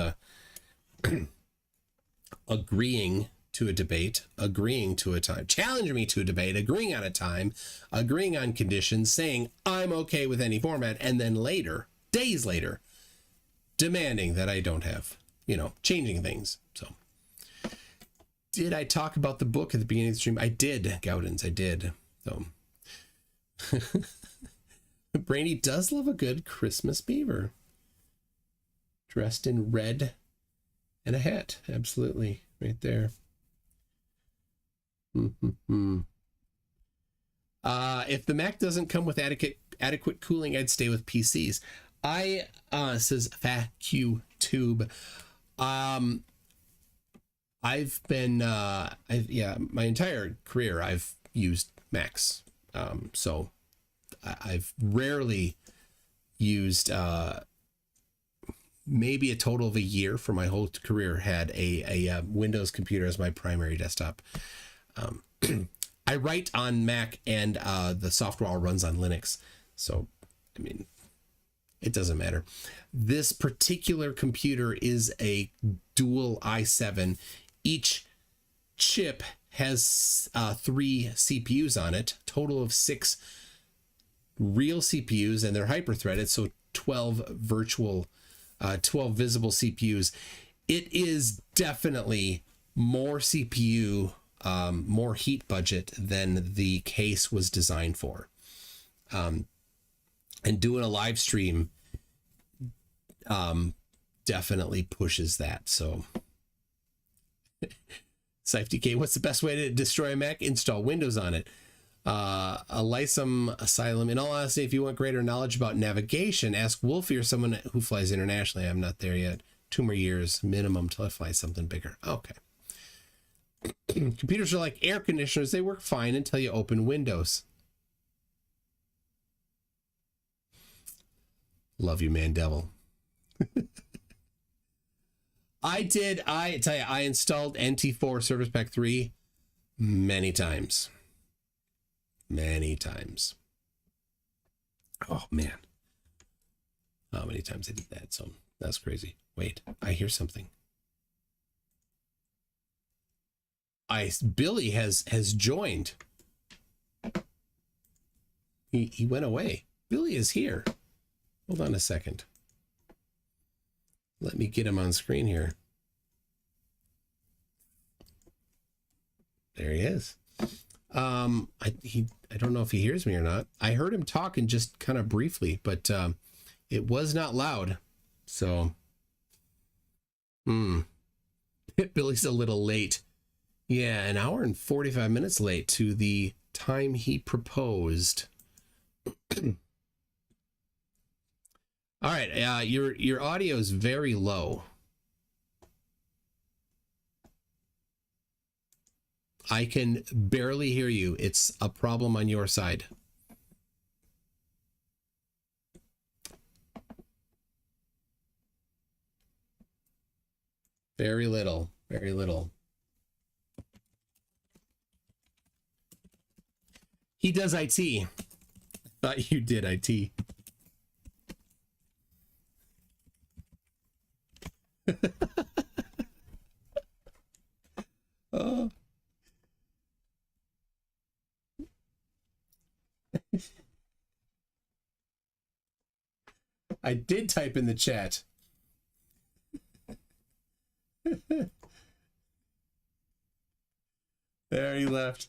agreeing to a debate, agreeing to a time, challenging me to a debate, agreeing on a time, agreeing on conditions, saying I'm okay with any format, and then later, days later, demanding that I don't have, changing things. So. Did I talk about the book at the beginning of the stream? I did, Gowdens, I did. So Brainy does love a good Christmas beaver. Dressed in red and a hat. Absolutely. Right there. If the Mac doesn't come with adequate cooling, I'd stay with PCs. Says FAQ-tube. I've been, my entire career, I've used Macs. So I've rarely used, maybe a total of a year for my whole career had a Windows computer as my primary desktop. I write on Mac and the software all runs on Linux. So, it doesn't matter. This particular computer is a dual i7. Each chip has 3 CPUs on it, total of 6 real CPUs, and they're hyper-threaded, so 12 visible CPUs. It is definitely more CPU, more heat budget than the case was designed for. And doing a live stream definitely pushes that, so... SafeDK, what's the best way to destroy a Mac? Install Windows on it. Elysium Asylum. In all honesty, if you want greater knowledge about navigation, ask Wolfie or someone who flies internationally. I'm not there yet. 2 more years minimum till I fly something bigger. Okay. Computers are like air conditioners. They work fine until you open Windows. Love you, man, devil. I tell you, I installed NT4 Service Pack 3 many times. Many times. Oh, man. How many times I did that? So that's crazy. Wait, I hear something. Billy has joined. He went away. Billy is here. Hold on a second. Let me get him on screen here. There he is. I don't know if he hears me or not. I heard him talking just kind of briefly, but it was not loud. So, Billy's a little late. Yeah, an hour and 45 minutes late to the time he proposed. All right, your audio is very low. I can barely hear you. It's a problem on your side. Very little. Very little. He does IT. Thought you did IT. Oh. I did type in the chat. There he left.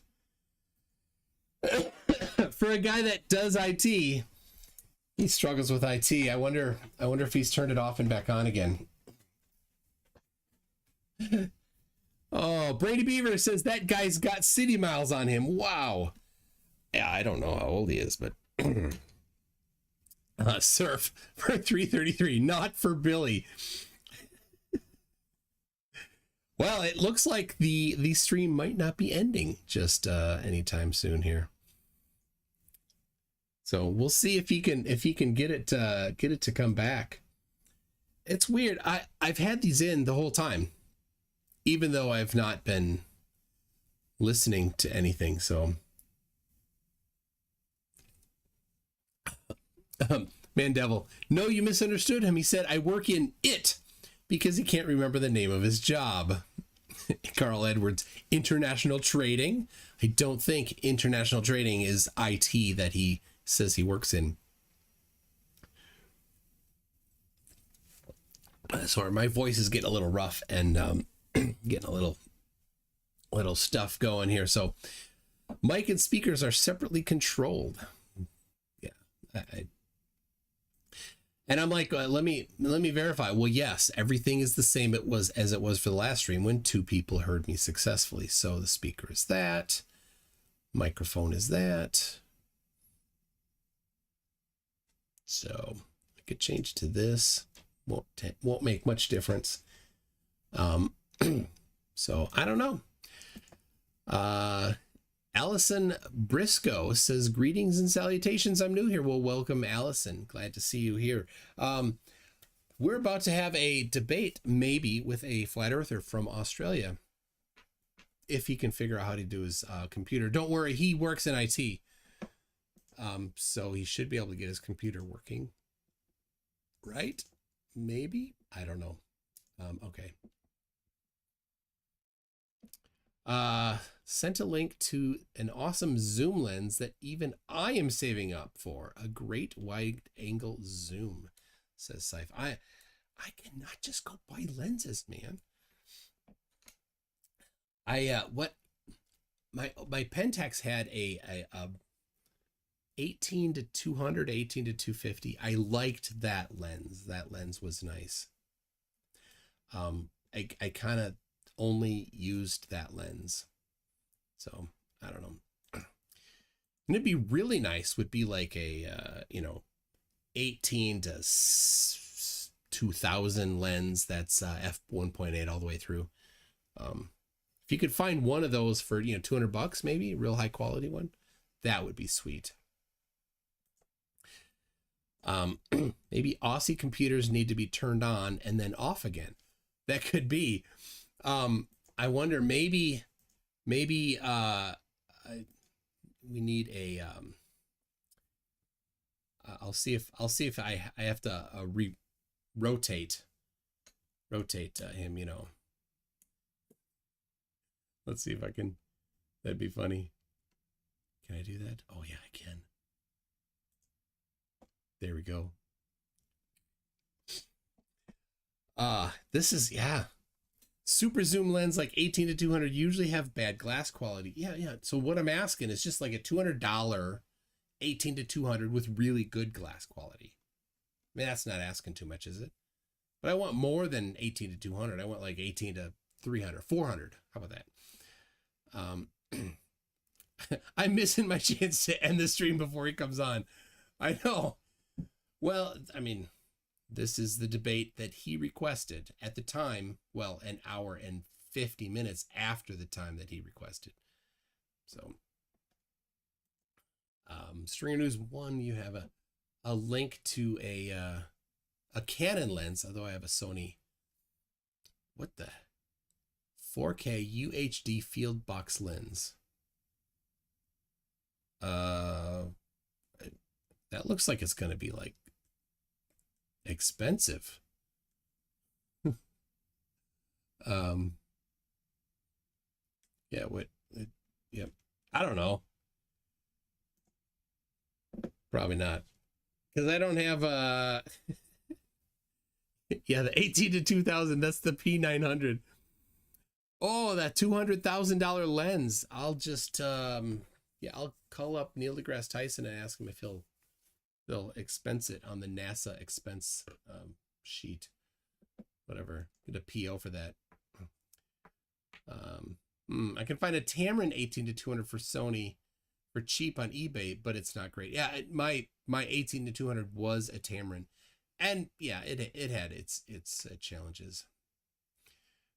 For a guy that does IT, he struggles with IT. I wonder if he's turned it off and back on again. Oh, Brady Beaver says that guy's got city miles on him. Wow. Yeah, I don't know how old he is, but surf for 333, not for Billy. Well, it looks like the stream might not be ending just anytime soon here. So we'll see if he can get it to come back. It's weird. I've had these in the whole time, even though I've not been listening to anything. So, Man Devil, no, you misunderstood him. He said I work in it because he can't remember the name of his job. Carl Edwards, international trading. I don't think international trading is IT that he says he works in. Sorry, my voice is getting a little rough and getting a little stuff going here. So mic and speakers are separately controlled. Yeah. And I'm like, let me verify. Well, yes, everything is the same as it was for the last stream when two people heard me successfully. So the speaker is that, microphone is that. So I could change to this. Won't make much difference. So I don't know. Allison Briscoe says, greetings and salutations. I'm new here. Well, welcome, Allison. Glad to see you here. We're about to have a debate, maybe, with a flat earther from Australia, if he can figure out how to do his computer. Don't worry, he works in IT. So he should be able to get his computer working. Right? Maybe? I don't know. Okay. Sent a link to an awesome zoom lens that even I am saving up for. A great wide angle zoom, says Syph. I cannot just go buy lenses, man. My Pentax had a 18 to 200, 18 to 250. I liked that lens. That lens was nice. I kind of only used that lens. So I don't know. And it'd be really nice would be like a, 18 to 2000 lens. That's f1.8 all the way through. If you could find one of those for, $200, maybe real high quality one, that would be sweet. Maybe Aussie computers need to be turned on and then off again. That could be. I wonder, maybe we need a. I'll see if I have to rotate him. Let's see if I can. That'd be funny. Can I do that? Oh yeah, I can. There we go. This is, yeah. Super zoom lens like 18 to 200 usually have bad glass quality. Yeah. So what I'm asking is just like a $200 18 to 200 with really good glass quality. I mean, that's not asking too much, is it? But I want more than 18 to 200. I want like 18 to 300, 400. How about that? I'm missing my chance to end the stream before he comes on. I know. Well, I mean, this is the debate that he requested at the time. Well, an hour and 50 minutes after the time that he requested. So, Stringer News 1, you have a link to a Canon lens, although I have a Sony What the 4K UHD field box lens. That looks like it's gonna be like expensive. Yeah, yep. I don't know. Probably not. Because I don't have yeah, the 18 to 2000, that's the P900. Oh, that $200,000 lens. I'll just yeah, I'll call up Neil deGrasse Tyson and ask him if they'll expense it on the NASA expense sheet. Whatever. Get a PO for that. I can find a Tamron 18 to 200 for Sony for cheap on eBay, but it's not great. Yeah, my 18 to 200 was a Tamron, and yeah, it had its challenges.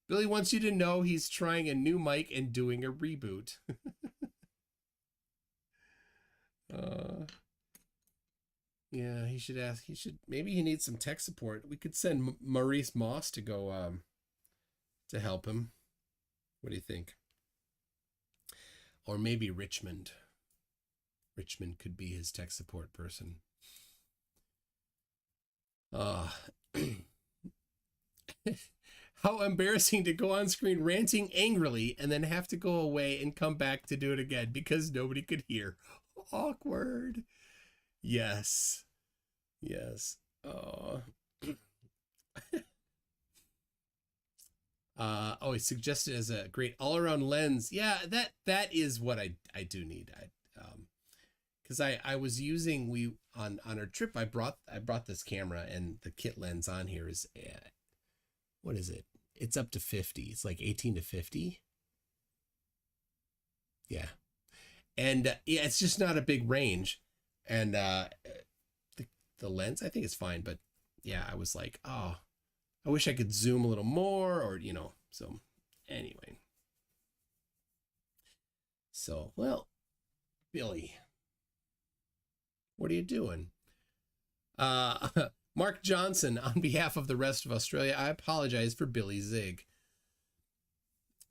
Billy wants you to know he's trying a new mic and doing a reboot. Yeah, he should ask. Maybe he needs some tech support. We could send Maurice Moss to go to help him. What do you think? Or maybe Richmond. Richmond could be his tech support person. How embarrassing to go on screen ranting angrily and then have to go away and come back to do it again because nobody could hear. Awkward. Yes. Yes. Oh. Oh, he suggested as a great all-around lens. Yeah, that is what I do need. Because I was using on our trip. I brought this camera, and the kit lens on here is what is it? It's up to 50. It's like 18 to 50. Yeah, and yeah, it's just not a big range, and the lens I think is fine, but yeah, I was like, oh, I wish I could zoom a little more, or so anyway. So, well, Billy, what are you doing? Mark Johnson, on behalf of the rest of Australia, I apologize for Billy Zig.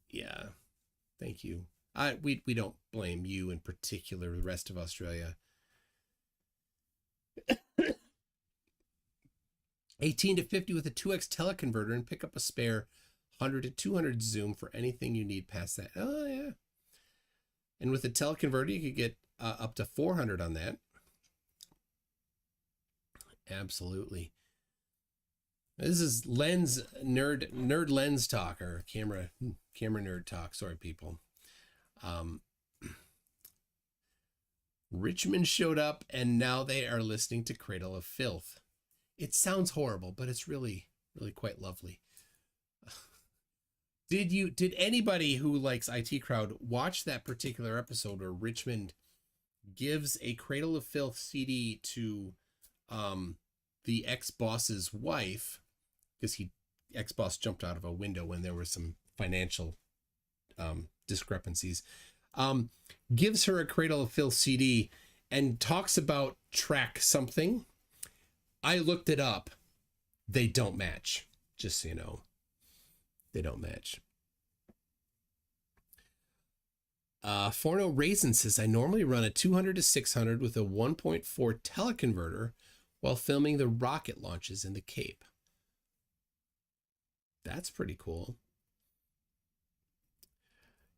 Yeah, thank you. We don't blame you in particular, the rest of Australia. 18 to 50 with a 2x teleconverter and pick up a spare 100 to 200 zoom for anything you need past that. Oh, yeah. And with a teleconverter, you could get up to 400 on that. Absolutely. This is nerd lens talk, or camera nerd talk. Sorry, people. Richmond showed up, and now they are listening to Cradle of Filth. It sounds horrible, but it's really, really quite lovely. Did anybody who likes IT Crowd watch that particular episode where Richmond gives a Cradle of Filth CD to the ex-boss's wife, because ex-boss jumped out of a window when there were some financial discrepancies, gives her a Cradle of Filth CD and talks about track something. I looked it up. They don't match, just so you know. They don't match. Forno Raisin says, I normally run a 200 to 600 with a 1.4 teleconverter while filming the rocket launches in the Cape. That's pretty cool.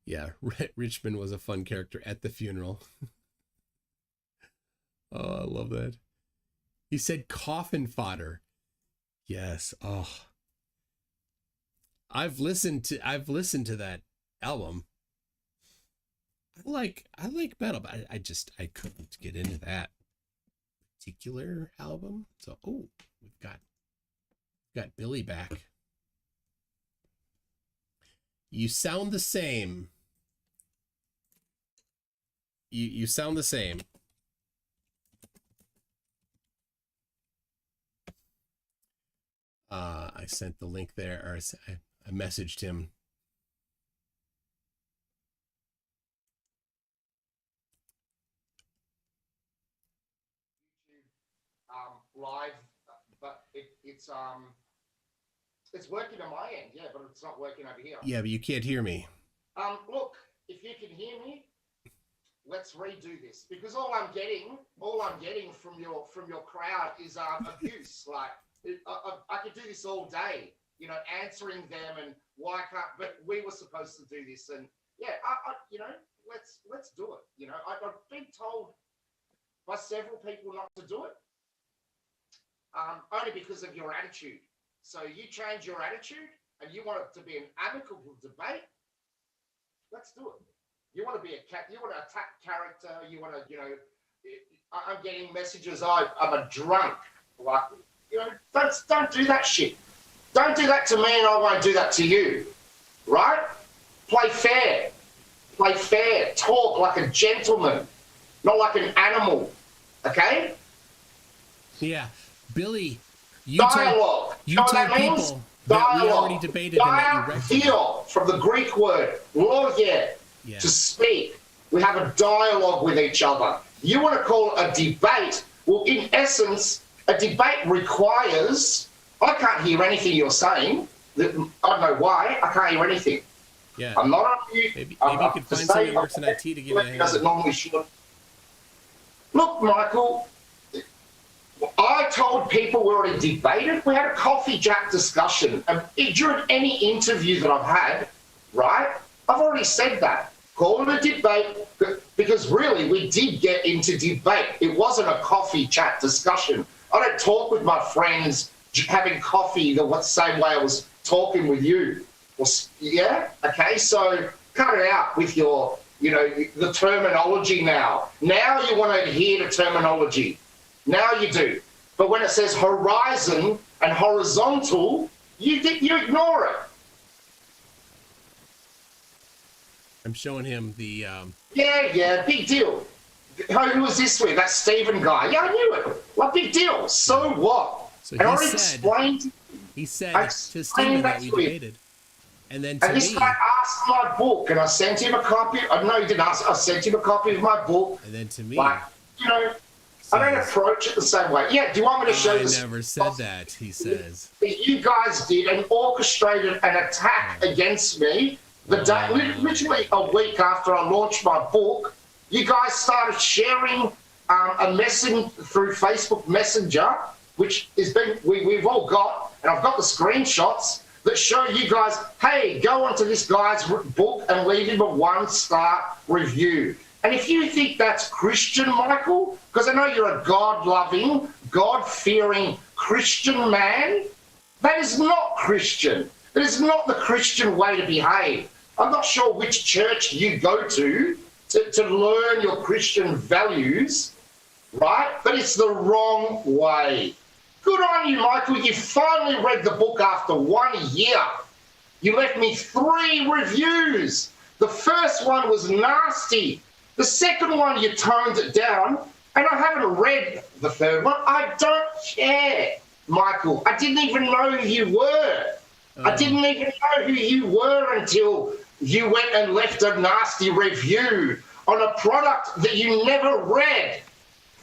Yeah, Richmond was a fun character at the funeral. Oh, I love that. He said coffin fodder. Yes. Oh. I've listened to that album. I like metal, but I couldn't get into that particular album. So we've got Billy back. You sound the same. You sound the same. I sent the link there, or I messaged him. YouTube live, but it's It's working on my end, yeah, but it's not working over here. Yeah, but you can't hear me. Look, if you can hear me, let's redo this, because all I'm getting from your crowd is abuse. Like I could do this all day, you know, answering them and why can't. But we were supposed to do this, and yeah, you know, let's do it. You know, I've been told by several people not to do it, only because of your attitude. So you change your attitude and you want it to be an amicable debate. Let's do it. You want to be you want to attack character. You want to, you know, I'm getting messages. I'm a drunk. Like, you know, don't do that shit. Don't do that to me, and I won't do that to you. Right? Play fair. Play fair. Talk like a gentleman, not like an animal. Okay? Yeah, Billy. Dialogue. You know what that means? Dialogue. We already debated Dialogue from the Greek word logye, to speak. We have a dialogue with each other. You want to call it a debate? Well, in essence, a debate requires. I can't hear anything you're saying. I don't know why. I can't hear anything. Yeah. I'm not on mute. Maybe you could find somebody who works in IT to give you a hand. Does it normally should. Look, Michael. I told people we already debated. We had a coffee chat discussion. And during any interview that I've had, right, I've already said that. Call it a debate, because really we did get into debate. It wasn't a coffee chat discussion. I don't talk with my friends having coffee the same way I was talking with you. Yeah? Okay, so cut it out with your, you know, the terminology now. Now you want to hear the terminology. Now you do. But when it says horizon and horizontal, you ignore it. I'm showing him the... Yeah, big deal. Who was this with? That Stephen guy. Yeah, I knew it. Well, big deal. So what? So and I explained... He said to Stephen that we debated. And then to me... And this guy asked my book, and I sent him a copy. No, he didn't ask. I sent him a copy of my book. And then to me... Like, you know... I don't approach it the same way. Yeah, do you want me to show you? I never said that, he says. You guys did and orchestrated an attack against me the day, literally a week after I launched my book. You guys started sharing a message through Facebook Messenger, which has been we've all got, and I've got the screenshots that show you guys, hey, go onto this guy's book and leave him a 1-star review. And if you think that's Christian, Michael, because I know you're a God-loving, God-fearing Christian man, that is not Christian. That is not the Christian way to behave. I'm not sure which church you go to learn your Christian values, right? But it's the wrong way. Good on you, Michael. You finally read the book after 1 year. You left me 3 reviews. The first one was nasty. The second one, you toned it down, and I haven't read the third one. I don't care, Michael. I didn't even know who you were. I didn't even know who you were until you went and left a nasty review on a product that you never read.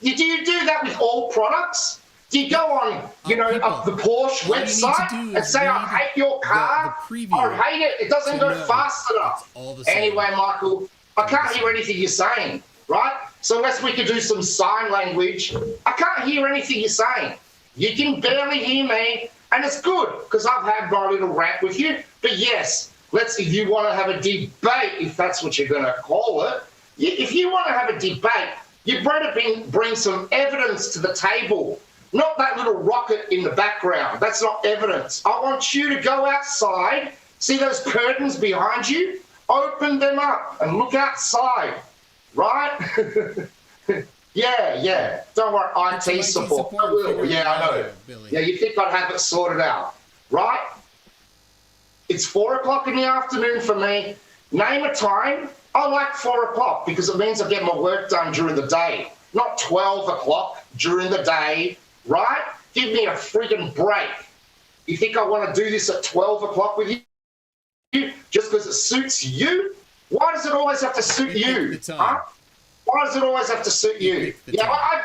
Do you do that with all products? Do you go on, you know, the Porsche website and say, I hate your car? I hate it. It doesn't go fast enough. Anyway, Michael, I can't hear anything you're saying, right? So unless we could do some sign language, I can't hear anything you're saying. You can barely hear me, and it's good because I've had my little rant with you. But yes, if you want to have a debate, if that's what you're going to call it, if you want to have a debate, you better bring some evidence to the table, not that little rocket in the background. That's not evidence. I want you to go outside, see those curtains behind you? Open them up and look outside, right? Yeah. Don't worry, IT support. I will. Yeah, I know. Billy. Yeah, you think I'd have it sorted out, right? It's 4 o'clock in the afternoon for me. Name a time. I like 4 o'clock because it means I get my work done during the day, not 12 o'clock during the day, right? Give me a friggin' break. You think I want to do this at 12 o'clock with you? Just because it suits you? Why does it always have to suit you? Huh? Why does it always have to suit you? Yeah, I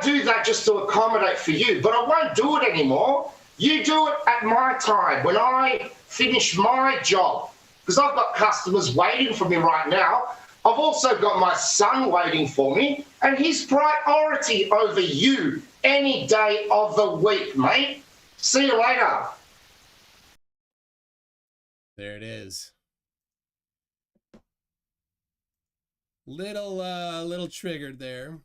do that just to accommodate for you, but I won't do it anymore You do it at my time when I finish my job, because I've got customers waiting for me right now. I've also got my son waiting for me, and he's priority over you any day of the week, mate. See you later. There it is. Little triggered there.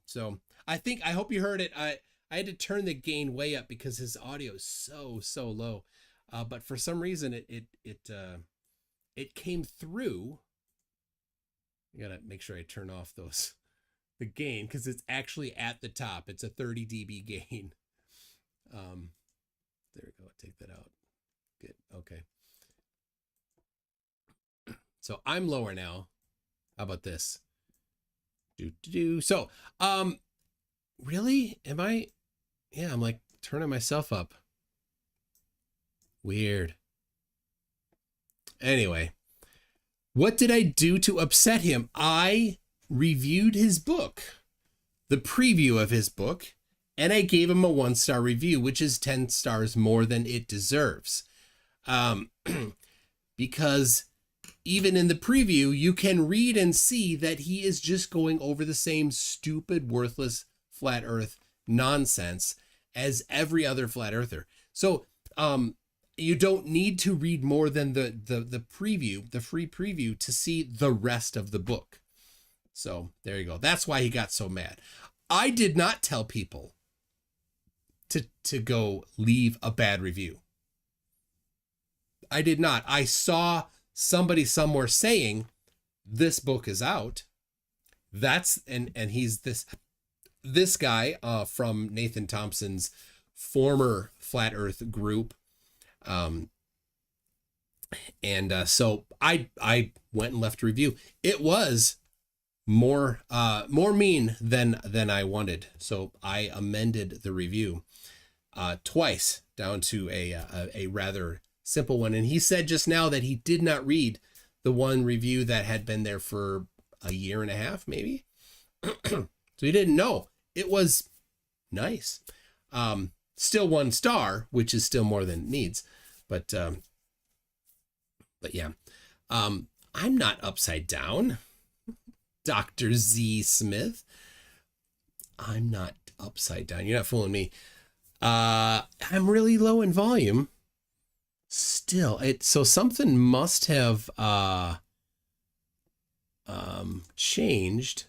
So I hope you heard it. I had to turn the gain way up because his audio is so low. But for some reason it came through. I gotta make sure I turn off the gain because it's actually at the top. It's a 30 dB gain. There we go. Take that out. Good. Okay. So I'm lower now. How about this? So, really? Am I? Yeah, I'm like turning myself up. Weird. Anyway, what did I do to upset him? I reviewed his book, the preview of his book, and I gave him a 1-star review, which is 10 stars more than it deserves. Because even in the preview, you can read and see that he is just going over the same stupid, worthless flat earth nonsense as every other flat earther. So you don't need to read more than the preview, the free preview, to see the rest of the book. So there you go. That's why he got so mad. I did not tell people to go leave a bad review. I did not. I saw somebody somewhere saying this book is out. That's and he's this guy from Nathan Thompson's former Flat Earth group. So I went and left a review. It was more mean than I wanted. So I amended the review twice down to a rather simple one. And he said just now that he did not read the one review that had been there for a year and a half, maybe. So he didn't know. It was nice. Still 1 star, which is still more than it needs. But yeah, I'm not upside down, Dr. Z Smith. I'm not upside down. You're not fooling me. I'm really low in volume. Still, so something must have changed.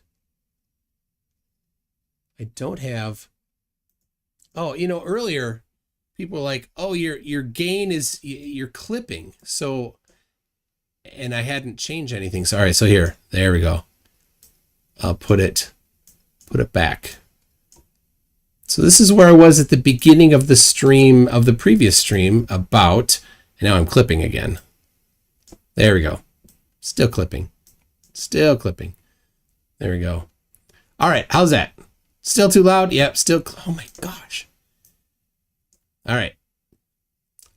I don't have. Oh, earlier people were like, "Oh, your gain is you're clipping." So, and I hadn't changed anything. Sorry. So there we go. I'll put it back. So this is where I was at the beginning of the stream, of the previous stream, about, and now I'm clipping again. There we go. Still clipping. There we go. All right. How's that? Still too loud? Yep. Still. Oh my gosh. All right.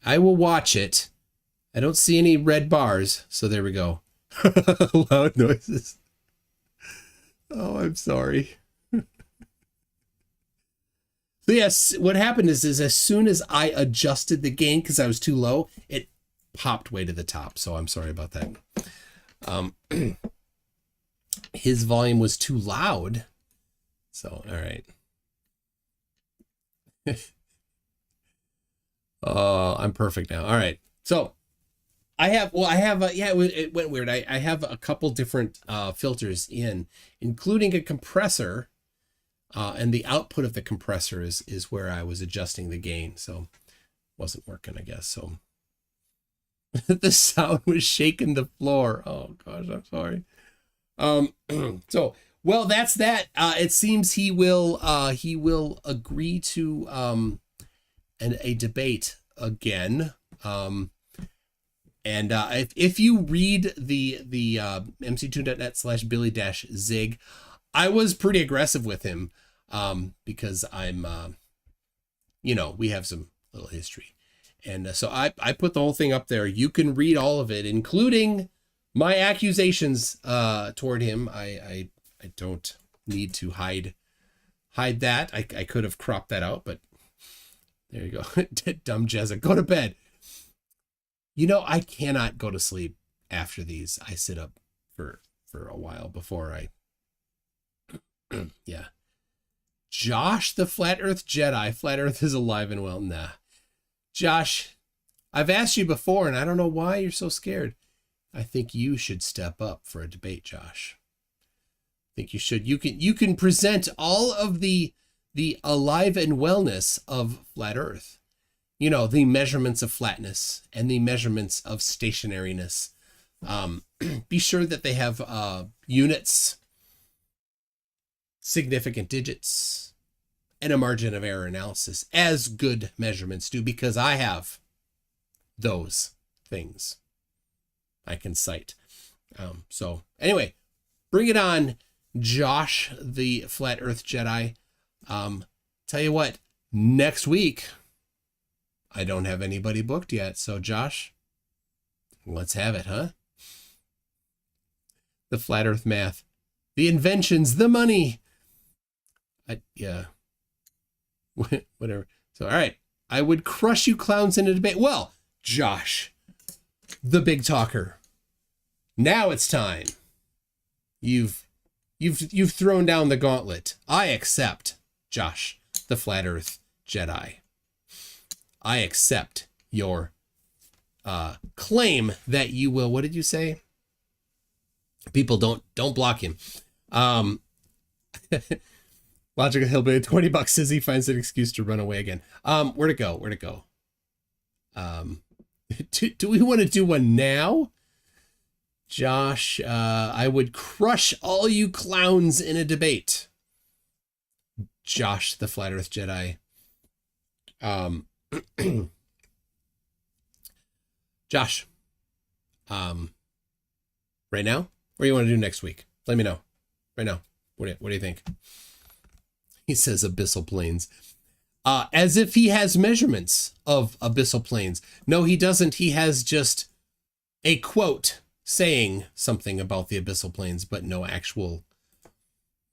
I will watch it. I don't see any red bars. So there we go. Loud noises. Oh, I'm sorry. So yes, what happened is as soon as I adjusted the gain, because I was too low, it popped way to the top. So I'm sorry about that. His volume was too loud. So, all right. Oh, I'm perfect now. All right. So it went weird. I have a couple different filters including a compressor. And the output of the compressor is where I was adjusting the gain. So wasn't working, I guess. So the sound was shaking the floor. Oh gosh, I'm sorry. So, well, that's that. It seems he will agree to a debate again. And if you read the mc2.net/Billy-Zig, I was pretty aggressive with him because I'm, we have some little history. And so I put the whole thing up there. You can read all of it, including my accusations toward him. I don't need to hide that. I could have cropped that out, but There you go. Dumb Jessica. Go to bed. You know, I cannot go to sleep after these. I sit up for a while before I... Yeah. Josh, the Flat Earth Jedi. Flat Earth is alive and well. Nah. Josh, I've asked you before, and I don't know why you're so scared. I think you should step up for a debate, Josh. I think you should. You can present all of the alive and wellness of Flat Earth. You know, the measurements of flatness and the measurements of stationariness. Be sure that they have units, significant digits, and a margin of error analysis, as good measurements do, because I have those things I can cite. So anyway, bring it on, Josh, the Flat Earth Jedi. Tell you what, next week, I don't have anybody booked yet. So Josh, let's have it, huh? The Flat Earth math, the inventions, the money. Yeah. Whatever. So, all right. I would crush you clowns in a debate. Well, Josh, the big talker. Now it's time. You've thrown down the gauntlet. I accept, Josh, the Flat Earth Jedi. I accept your claim that you will. What did you say? People don't block him. Logical Hillbilly, $20 says he finds an excuse to run away again. Where to go? Do we want to do one now? Josh, I would crush all you clowns in a debate. Josh, the Flat Earth Jedi. Josh, right now? Or you want to do next week? Let me know. Right now. What do you think? He says abyssal planes. As if he has measurements of abyssal planes. No, he doesn't. He has just a quote saying something about the abyssal planes, but no actual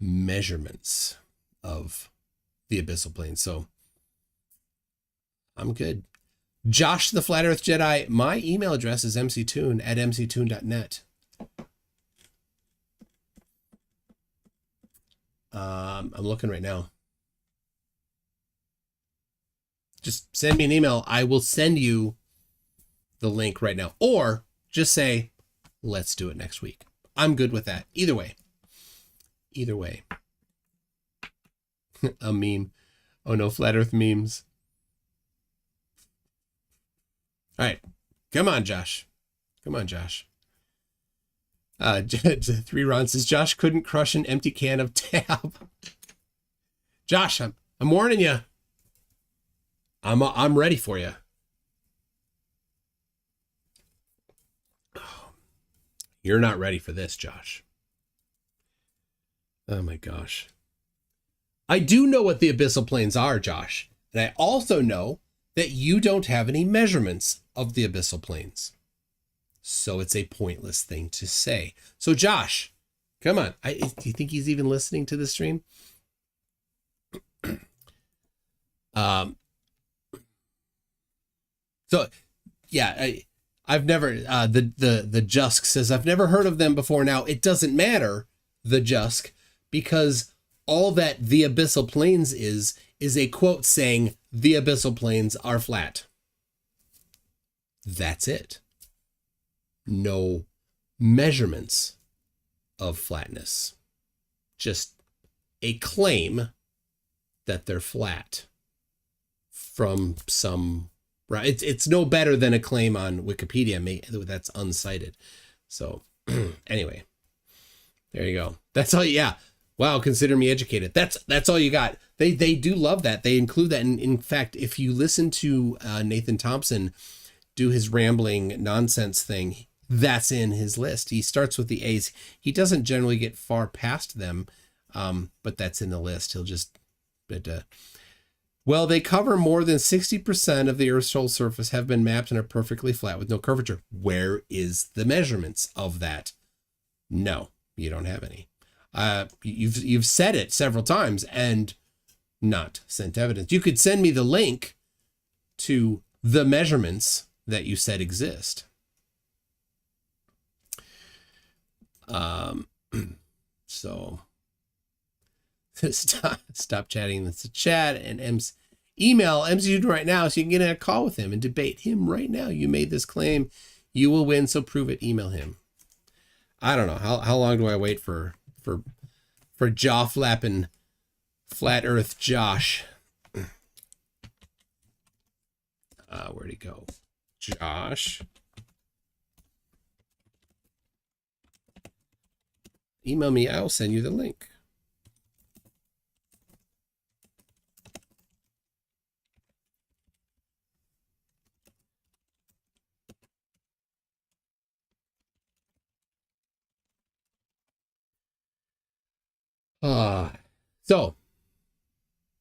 measurements of the abyssal planes. So I'm good. Josh, the Flat Earth Jedi. My email address is mctoon@mctoon.net. I'm looking right now. Just send me an email. I will send you the link right now. Or just say, let's do it next week. I'm good with that. Either way. A meme. Oh no, Flat Earth memes. All right. Come on, Josh. 3 Ron says Josh couldn't crush an empty can of Tab. Josh, I'm warning you. I'm ready for you. You're not ready for this, Josh. Oh my gosh. I do know what the abyssal planes are, Josh. And I also know that you don't have any measurements of the abyssal planes. So it's a pointless thing to say. So Josh, come on. Do you think he's even listening to the stream? So yeah, I've never, the Jusk says, I've never heard of them before. Now it doesn't matter, the Jusk, because all that the abyssal planes is a quote saying the abyssal planes are flat. That's it. No measurements of flatness. Just a claim that they're flat from some, right? It's no better than a claim on Wikipedia that's uncited. So anyway, there you go. That's all. Yeah. Wow. Consider me educated. That's all you got. They do love that. They include that. And in fact, if you listen to Nathan Thompson do his rambling nonsense thing, that's in his list. He starts with the A's. He doesn't generally get far past them, but that's in the list. He'll just, well, they cover more than 60% of the Earth's whole surface have been mapped and are perfectly flat with no curvature. Where is the measurements of that? No, you don't have any. You've said it several times and not sent evidence. You could send me the link to the measurements that you said exist. So stop chatting. That's the chat. And email MC right now so you can get in a call with him and debate him right now. You made this claim. You will win, so prove it. Email him. I don't know. How long do I wait for jaw flapping Flat Earth Josh? Where'd he go? Josh. Email me. I'll send you the link. So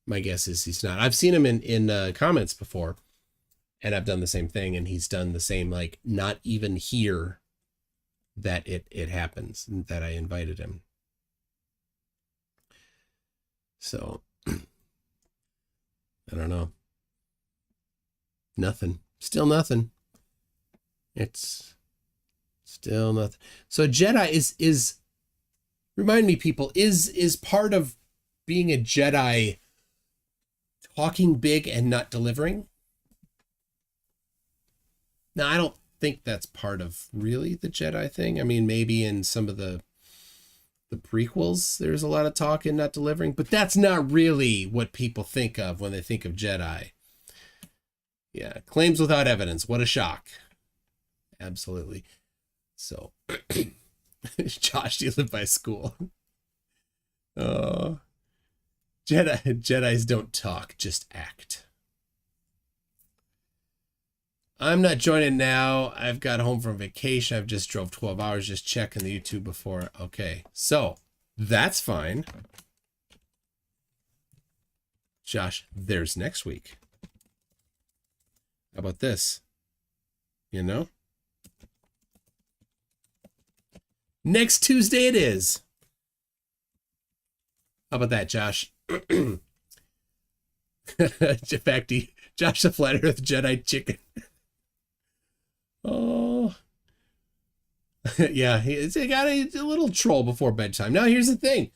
my guess is he's not. I've seen him in comments before, and I've done the same thing, and he's done the same, like, not even hear that it happens, that I invited him. So I don't know. Nothing. Still nothing. It's still nothing. So Jedi is remind me, people, is part of being a Jedi talking big and not delivering? Now, I don't think that's part of really the Jedi thing. I mean, maybe in some of the prequels, there's a lot of talk and not delivering, but that's not really what people think of when they think of Jedi. Yeah, claims without evidence. What a shock. Absolutely. So, Josh, do you live by school? Jedis don't talk, just act. I'm not joining now. I've got home from vacation. I've just drove 12 hours, just checking the YouTube before. Okay, so that's fine. Josh, there's next week. How about this? You know? Next Tuesday it is. How about that, Josh? In fact, Josh the Flat Earth Jedi Chicken. Oh. Yeah, he got a little troll before bedtime. Now, here's the thing.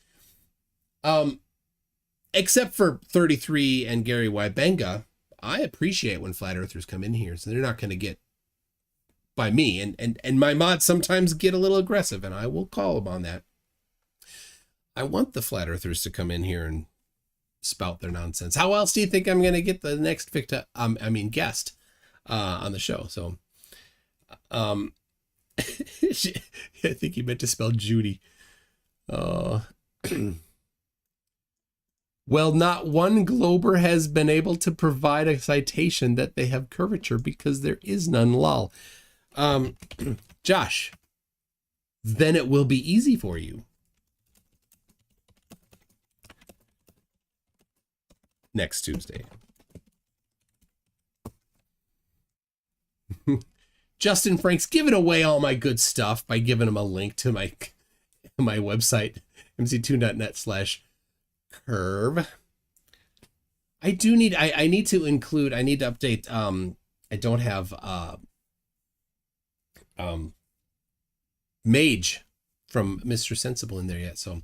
Except for 33 and Gary Wybenga, I appreciate when Flat Earthers come in here, so they're not going to get by me. And my mods sometimes get a little aggressive, and I will call them on that. I want the Flat Earthers to come in here and spout their nonsense. How else do you think I'm going to get the next guest on the show? So, I think he meant to spell Judy. Well, not one glober has been able to provide a citation that they have curvature because there is none, lol. Josh, then it will be easy for you. Next Tuesday. Justin Frank's giving away all my good stuff by giving him a link to my website, mc2.net/curve. I need to update. I don't have Mage from Mr. Sensible in there yet. So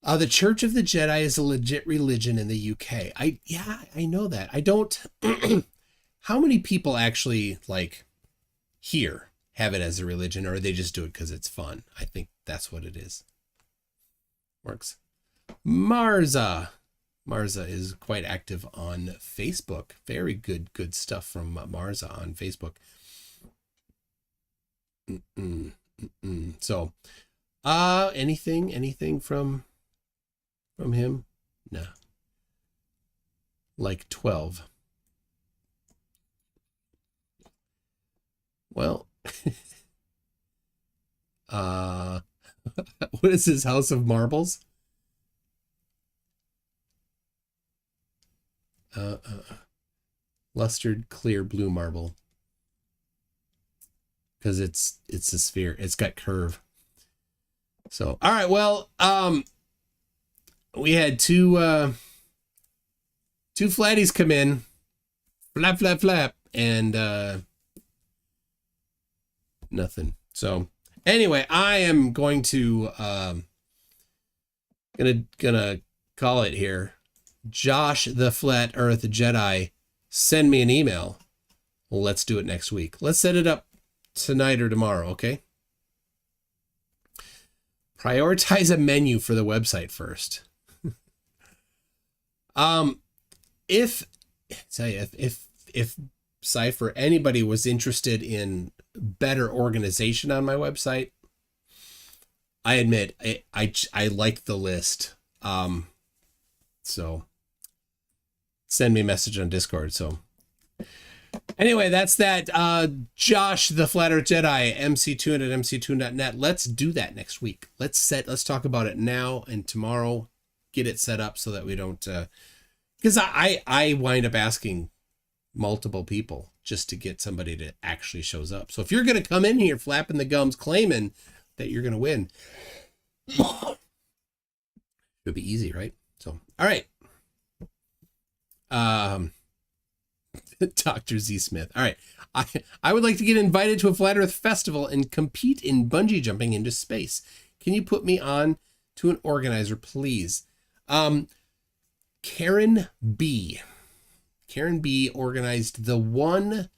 the Church of the Jedi is a legit religion in the UK. I know that. I don't. How many people actually here have it as a religion, or they just do it because it's fun? I think that's what it is. Works. Marza is quite active on Facebook. Very good stuff from Marza on Facebook. So, anything from him? No. 12. Well, what is his House of Marbles? Lustered clear blue marble. Because it's a sphere. It's got curve. So, all right. Well, we had two flatties come in flap, flap, flap, and nothing. So anyway, I am going to gonna call it here. Josh the Flat Earth Jedi, send me an email. Let's do it next week. Let's set it up tonight or tomorrow, okay? Prioritize a menu for the website first. If Cypher, anybody was interested in better organization on my website, I admit I like the list. So send me a message on Discord. So anyway, that's that. Josh the Flat Earth Jedi, MC2 at mc2.net. Let's do that next week. Let's talk about it now and tomorrow. Get it set up so that we don't because I wind up asking multiple people just to get somebody that actually shows up. So if you're gonna come in here flapping the gums claiming that you're gonna win, it'll be easy, right? So all right. Dr. Z Smith. All right. I would like to get invited to a Flat Earth festival and compete in bungee jumping into space. Can you put me on to an organizer, please? Karen B. Karen B organized the one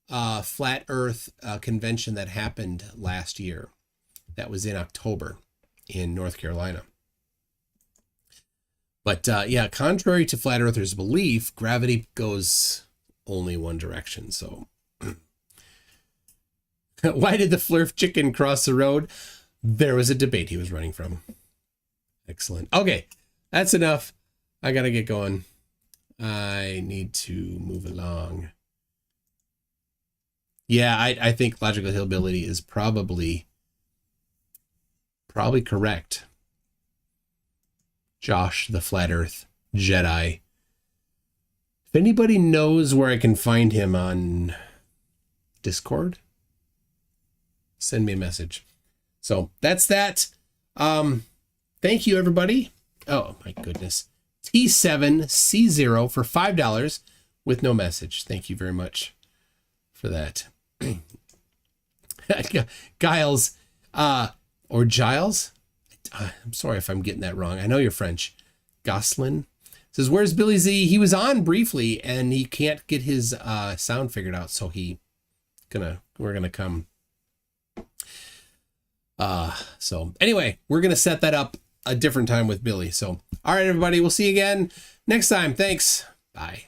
Flat Earth convention that happened last year. That was in October in North Carolina. But yeah, contrary to Flat Earthers' belief, gravity goes only one direction. So why did the Flurf chicken cross the road? There was a debate he was running from. Excellent. Okay, that's enough. I got to get going. I need to move along. Yeah, I think Logical Hillbilly is probably correct. Josh the Flat Earth Jedi. If anybody knows where I can find him on Discord, send me a message. So that's that. Thank you, everybody. Oh, my goodness. T7C0 for $5 with no message. Thank you very much for that. Giles, or Giles? I'm sorry if I'm getting that wrong. I know you're French. Goslin says, where's Billy Z? He was on briefly and he can't get his sound figured out. So we're gonna come. So anyway, we're going to set that up a different time with Billy. So, all right, everybody, we'll see you again next time. Thanks. Bye.